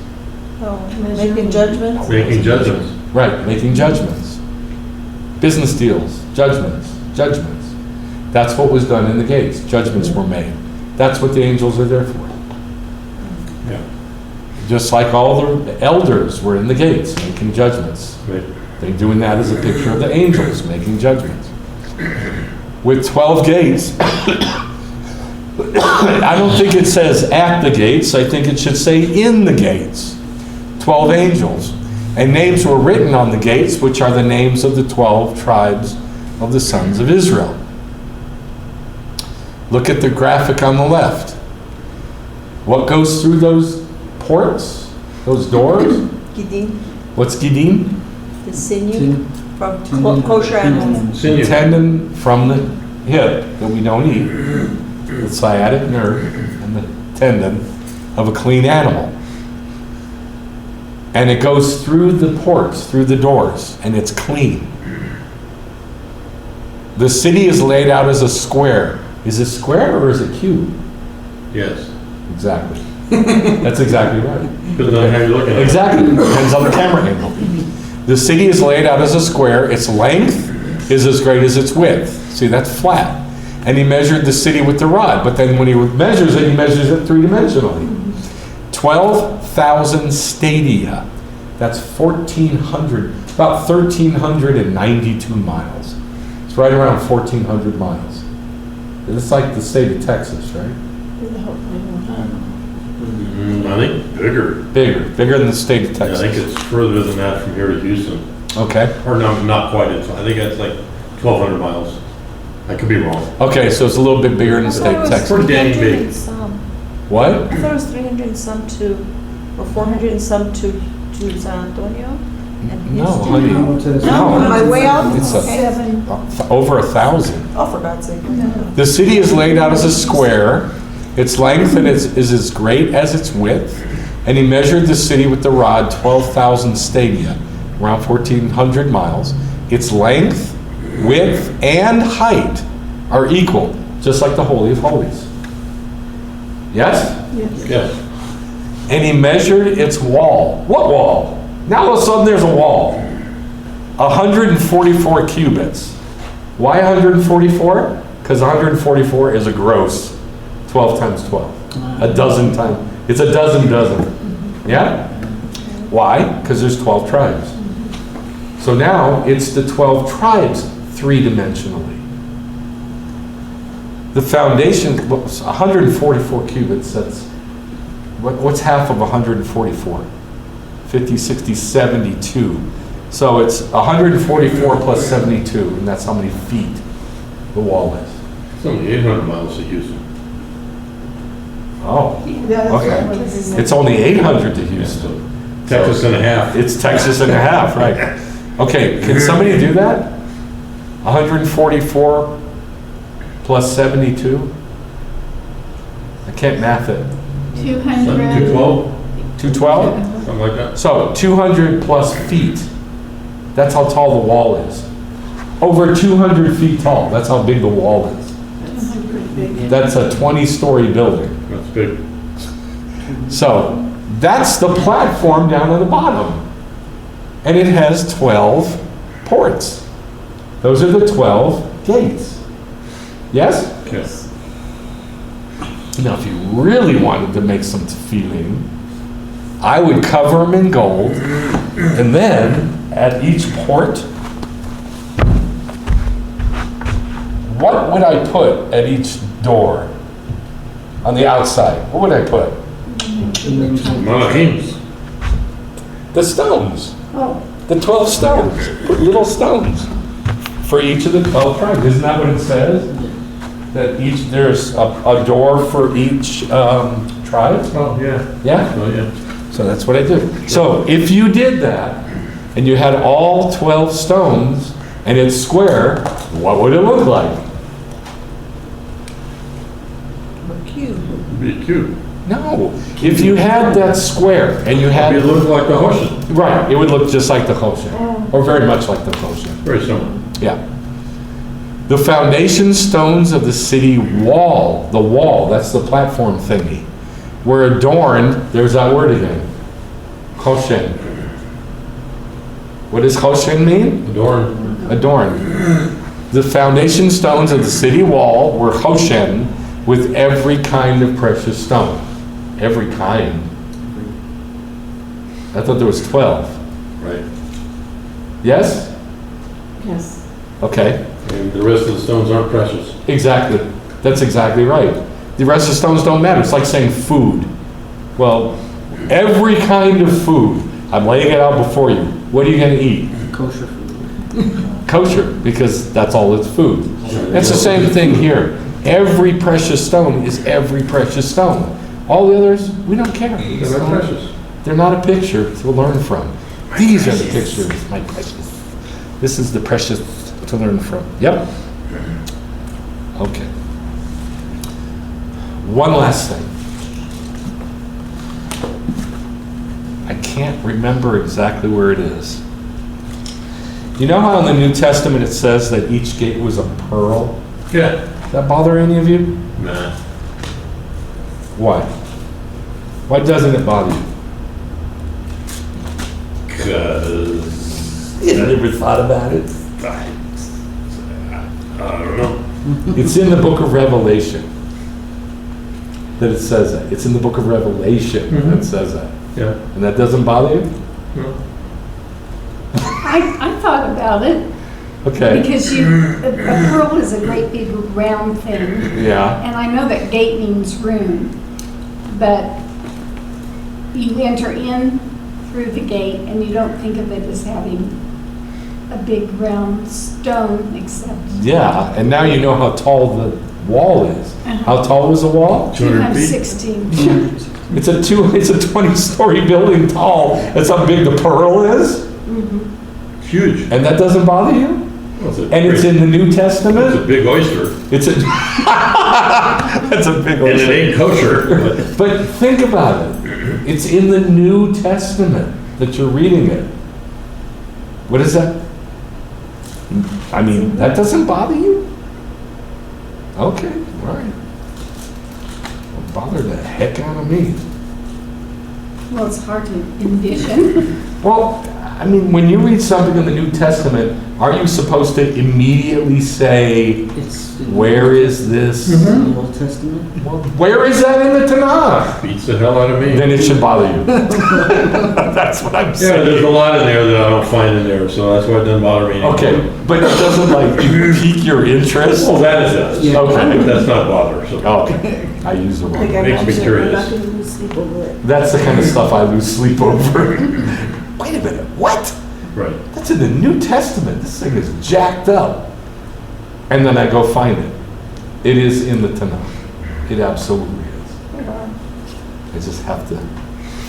Oh, making judgments? Making judgments. Right, making judgments. Business deals, judgments. That's what was done in the gates. Judgments were made. That's what the angels are there for. Yeah. Just like all the elders were in the gates making judgments. Right. They're doing that as a picture of the angels making judgments. With 12 gates, I don't think it says at the gates, I think it should say in the gates. 12 angels. And names were written on the gates, which are the names of the 12 tribes of the sons of Israel. Look at the graphic on the left. What goes through those ports, those doors? Gidim, What's gidim? the sinew from kosher animals. Sinew. Tendon from the hip that we don't eat, the sciatic nerve and the tendon of a clean animal. And it goes through the ports, through the doors, and it's clean. The city is laid out as a square. Is it square or is it cube? Yes. Exactly. That's exactly right. Depends on how you're looking at it. Exactly. Depends on the camera angle. The city is laid out as a square. Its length is as great as its width. See, that's flat. And he measured the city with the rod. But then when he measures it, he measures it three-dimensionally. 12,000 stadia. That's 1,400, about 1,392 miles. It's right around 1,400 miles. It's like the state of Texas, right? I think bigger. Bigger than the state of Yeah, I Texas. think it's further than that from here to Houston. Okay. Or no, not quite. I think that's like 1,200 miles. I could be wrong. Okay, so it's a little bit bigger than the state of Texas. Pretty dang big. What? I thought it was 300 and some too. or 400 and some to San Antonio? And No, Houston? honey. No, it says- No, am I way off? It's a- Seven. Over 1,000. Oh, for God's sake. The city is laid out as a square. Its length is as great as its width. And he measured the city with the rod, 12,000 stadia, around 1,400 miles. Its length, width, and height are equal, just like the Holy of Holies. Yes? Yes. And he measured its wall. What wall? Now all of a sudden there's a wall. 144 cubits. Why 144? Because 144 is a gross 12 times 12. A dozen times. It's a dozen. Yeah? Why? Because there's 12 tribes. So now it's the 12 tribes three-dimensionally. The foundation, 144 cubits, that's, what's half of 144? 50, 60, 72. So it's 144 plus 72, and that's how many feet the wall is. It's only 800 miles to Houston. Oh, okay. It's only 800 to Houston. Texas and a half. It's Texas and a half, right? Okay, can somebody do that? 144 plus 72? I can't math it. 200. 212, 212? something like that. So 200 plus feet. That's how tall the wall is. Over 200 feet tall. That's how big the wall is. That's a 20-story building. That's big. So that's the platform down at the bottom. And it has 12 ports. Those are the 12 gates. Yes? Yes. Now, if you really wanted to make some feeling, I would cover them in gold, and then at each port, what would I put at each door on the outside? What would I put? Malachims. The stones. Oh, The 12 stones. Put little stones for each of the 12 tribes. Isn't that what it says? That there's a door for each tribe? Oh, yeah. Yeah? Oh, yeah. So that's what I did. So if you did that, and you had all 12 stones, and it's square, what would it look like? Be cute. No. If you had that square, and you had... It looked like the Hoshen. Right, it would look just like the Hoshen, or very much like the Hoshen. Very similar. Yeah. The foundation stones of the city wall, the wall, that's the platform thingy, were adorned, there's that word again, Hoshen. What does Hoshen mean? Adorned. Adorned. The foundation stones of the city wall were Hoshen with every kind of precious stone. Every kind. I thought there was 12. Right. Yes? Yes. Okay. And the rest of the stones aren't precious. Exactly. That's exactly right. The rest of the stones don't matter. It's like saying food. Well, every kind of food, I'm laying it out before you. What are you going to eat? Kosher food. Kosher, because that's all it's food. That's the same thing here. Every precious stone is every precious stone. All the others, we don't care. They're not precious. They're not a picture to learn from. These are the pictures, my precious. This is the precious to learn from. Yep. Okay. One last thing. I can't remember exactly where it is. You know how in the New Testament it says that each gate was a pearl? Yeah. Does that bother any of you? Nah. Why? Why doesn't it bother you? Because You never thought about it? I don't know. It's in the book of Revelation that it says that. It's in the book of Revelation that it says that. Yeah. And that doesn't bother you? No. I thought about it, Okay. because a pearl is a great big round thing, Yeah. and I know that gate means room, but you enter in through the gate, and you don't think of it as having a big round stone, except Yeah. And now you know how tall the wall is. How tall was the wall? 200 feet. 216. It's a 20-story building tall. That's how big the pearl is? It's huge. And that doesn't bother you? Well, And it's in the New It's a Testament? big oyster. It's a, that's a big And it oyster. ain't kosher, but But think about it. It's in the New Testament that you're reading it. What is that? I mean, that doesn't bother you? Okay, all right. Don't bother the heck out of me. Well, it's hard to envision. Well, I mean, when you read something in the New Testament, are you supposed to immediately say, It's where is this? the Old Testament. Well, where is that in the Tanakh? beats the hell out of me. Then it should bother you. That's what I'm Yeah, saying. there's a lot in there that I don't find in there, so that's why it doesn't bother me anymore. Okay, but it doesn't like pique your interest? Oh, that it does. Yeah. Okay. But that's not bothersome. Okay, I use the Like I wrong. Makes me mentioned, we're curious. not gonna lose sleep over it. That's the kind of stuff I lose sleep over. Wait a minute, what? Right. That's in the New Testament. This thing is jacked up. And then I go find it. It is in the Tanakh. It absolutely is. I just have to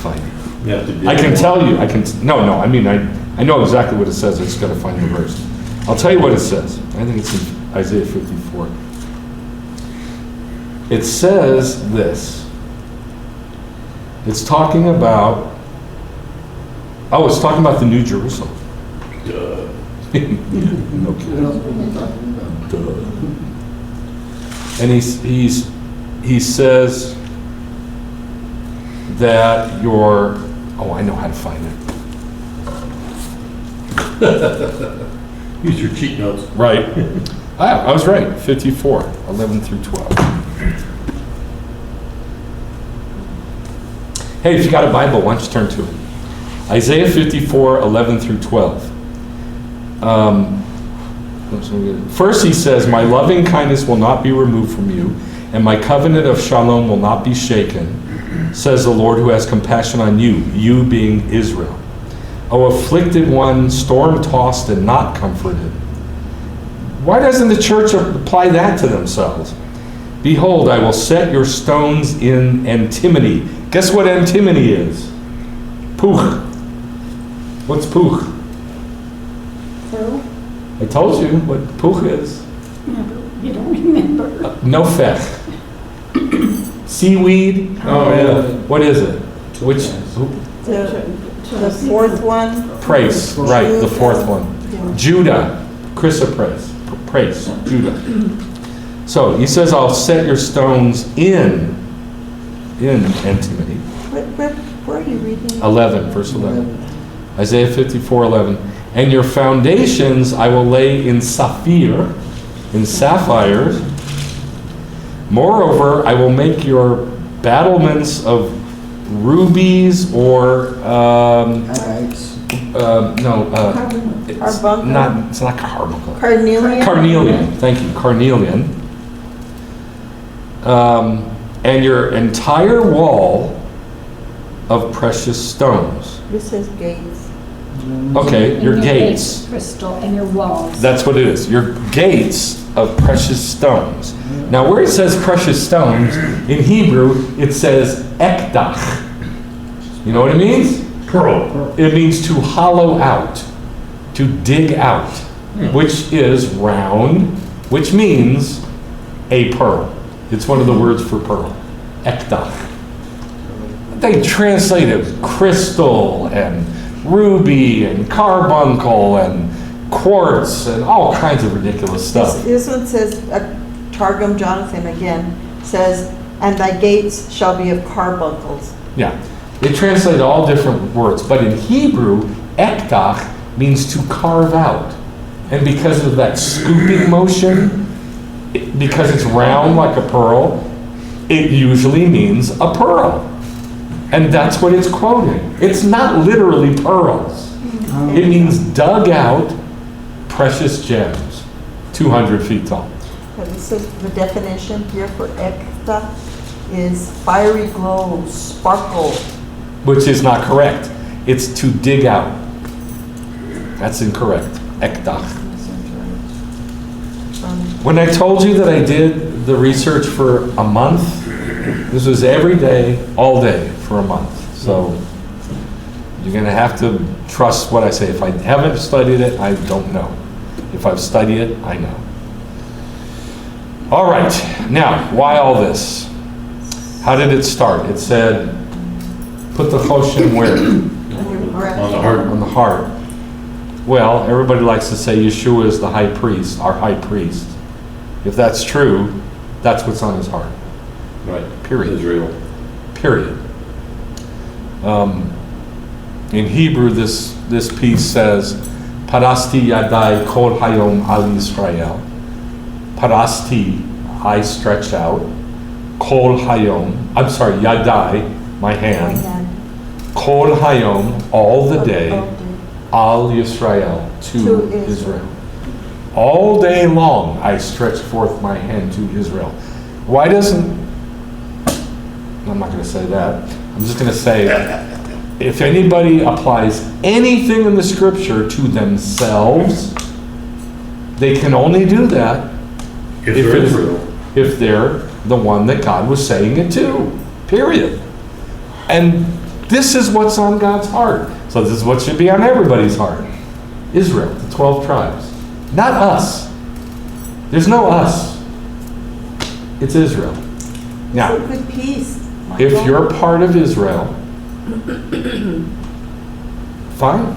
find it. You have to dig I can more. tell you, I mean, I know exactly what it says, I just gotta find the verse. I'll tell you what it says. I think it's in Isaiah 54. It says this. It's talking about the New Jerusalem. Duh. No kidding. Duh. And he says that I know how to find it. Use your cheat notes. Right. I was right, 54, 11 through 12. Hey, if you got a Bible, why don't you turn to it? Isaiah 54, 11 through 12. First he says, my loving kindness will not be removed from you, and my covenant of shalom will not be shaken, says the Lord who has compassion on you, you being Israel. O afflicted one, storm-tossed and not comforted. Why doesn't the church apply that to themselves? Behold, I will set your stones in antimony. Guess what antimony is? Puch. What's puch? Pearl? I told you what puch is. Yeah, but you don't remember. Nofech. Seaweed. Oh, yeah. What is it? Which? The fourth one, Praise. Right, the fourth one. Judah. Chrysa praise. Judah. So he says, I'll set your stones in antimony. where are you reading? 11, verse 11. Isaiah 54, 11. And your foundations I will lay in sapphires. Moreover, I will make your battlements of rubies or Agates. it's Carbuncle? it's not carbuncle. Carnelian? Carnelian, thank you, carnelian. And your entire wall of precious stones. This says gates. Okay, And your gates. Crystal, and your walls. That's what it is. Your gates of precious stones. Now, where it says precious stones, in Hebrew, it says ekdach. You know what it means? Pearl. It means to hollow out, to dig out, which is round, which means a pearl. It's one of the words for pearl, ekdach. They translated crystal and ruby and carbuncle and quartz and all kinds of ridiculous stuff. This one says, Targum Jonathan again, says, and thy gates shall be of carbuncles. Yeah, they translate all different words, but in Hebrew, ekdach means to carve out. And because of that scooping motion, because it's round like a pearl, it usually means a pearl. And that's what it's quoting. It's not literally pearls. It means dug out precious gems, 200 feet tall. But it says the definition here for ekta is fiery glow, sparkle. Which is not correct. It's to dig out. That's incorrect. Ekdach. When I told you that I did the research for a month, This was every day, all day, for a month. So you're going to have to trust what I say. If I haven't studied it, I don't know. If I've studied it, I know. All right. Now, why all this? How did it start? It said, put the choshen where? On the heart. On the heart. Well, everybody likes to say Yeshua is the high priest, our high priest. If that's true, that's what's on his heart. Right. Period. Israel. Period. In Hebrew, this piece says, Parasti yadai kol hayom al Yisrael. Parasti, I stretched out. Kol hayom, I'm sorry, yadai, my hand. Kol hayom, all the day. Al Yisrael, to Israel. All day long I stretch forth my hand to Israel. Why doesn't, I'm not going to say that. I'm just going to say, if anybody applies anything in the scripture to themselves, they can only do that if they're the one that God was saying it to. Period. And this is what's on God's heart. So this is what should be on everybody's heart. Israel, the 12 tribes. Not us. There's no us. It's Israel. Now, Good piece. if you're part of Israel, fine.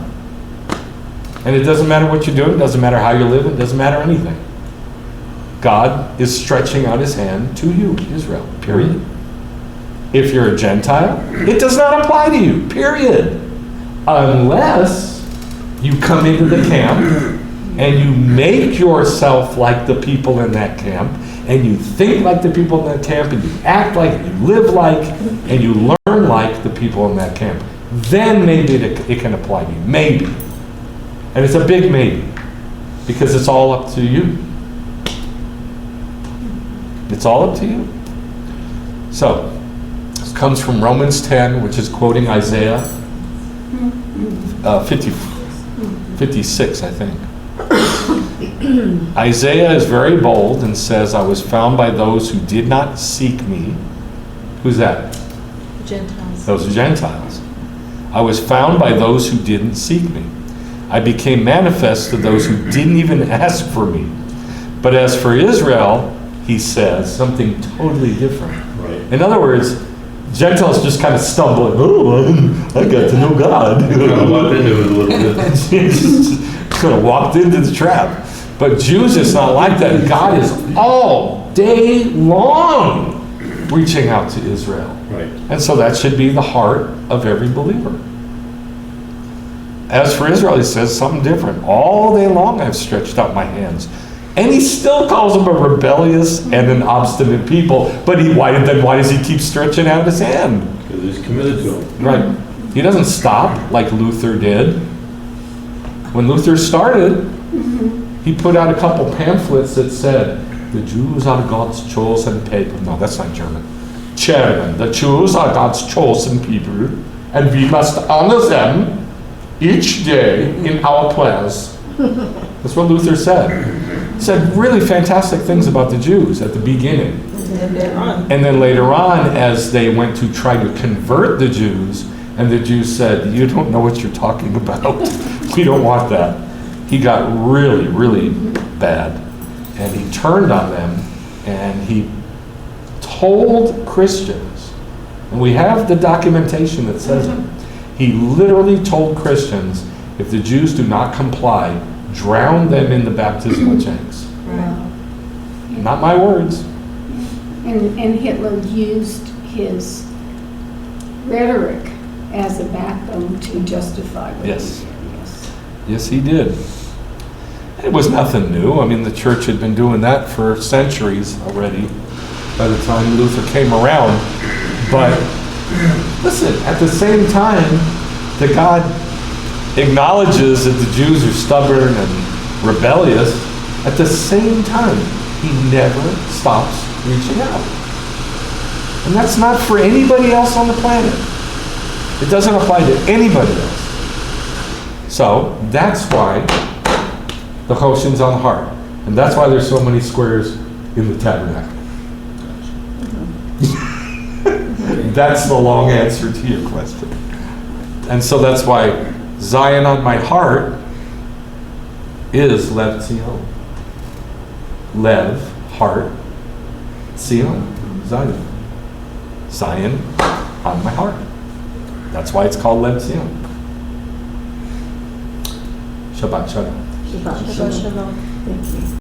And it doesn't matter what you're doing, it doesn't matter how you live, it doesn't matter anything. God is stretching out his hand to you, Israel, period. If you're a Gentile, it does not apply to you, period. Unless you come into the camp and you make yourself like the people in that camp, and you think like the people in that camp, and you act like, you live like, and you learn like the people in that camp, then maybe it can apply to you. Maybe. And it's a big maybe, because it's all up to you. It's all up to you. So, this comes from Romans 10, which is quoting Isaiah 56, I think. Isaiah is very bold and says, I was found by those who did not seek me. Who's that? Gentiles. Those are Gentiles. I was found by those who didn't seek me. I became manifest to those who didn't even ask for me. But as for Israel, he says something totally different. Right. In other words, Gentiles just kind of stumble. Oh, I got to know God. Kind of walked into it a little bit. just kind of walked into the trap. But Jews, it's not like that. God is all day long reaching out to Israel. Right. And so that should be the heart of every believer. As for Israel, he says something different. All day long I've stretched out my hands. And he still calls them a rebellious and an obstinate people. But why does he keep stretching out his hand? Because he's committed to him. Right. He doesn't stop like Luther did. When Luther started, he put out a couple pamphlets that said, the Jews are God's chosen people. No, that's not German. German. The Jews are God's chosen people, and we must honor them each day in our prayers. That's what Luther said. He said really fantastic things about the Jews at the beginning. And then later on, as they went to try to convert the Jews, and the Jews said, you don't know what you're talking about. We don't want that. He got really, really bad. And he turned on them, and he told Christians, and we have the documentation that says it, he literally told Christians, if the Jews do not comply, drown them in the baptismal tanks. Wow. Not my words. And Hitler used his rhetoric as a backbone to justify what Yes. he did. Yes. Yes, he did. It was nothing new. I mean, the church had been doing that for centuries already by the time Luther came around. But listen, at the same time that God acknowledges that the Jews are stubborn and rebellious, at the same time, he never stops reaching out. And that's not for anybody else on the planet. It doesn't apply to anybody else. So that's why the Choshen's on the heart. And that's why there's so many squares in the tabernacle. That's the long answer to your question. And so that's why Zion on my heart is Lev Tzion. Lev, heart, Tzion, Zion. Zion on my heart. That's why it's called Lev Tzion. Shabbat Shalom. Shabbat Shalom. Thank you.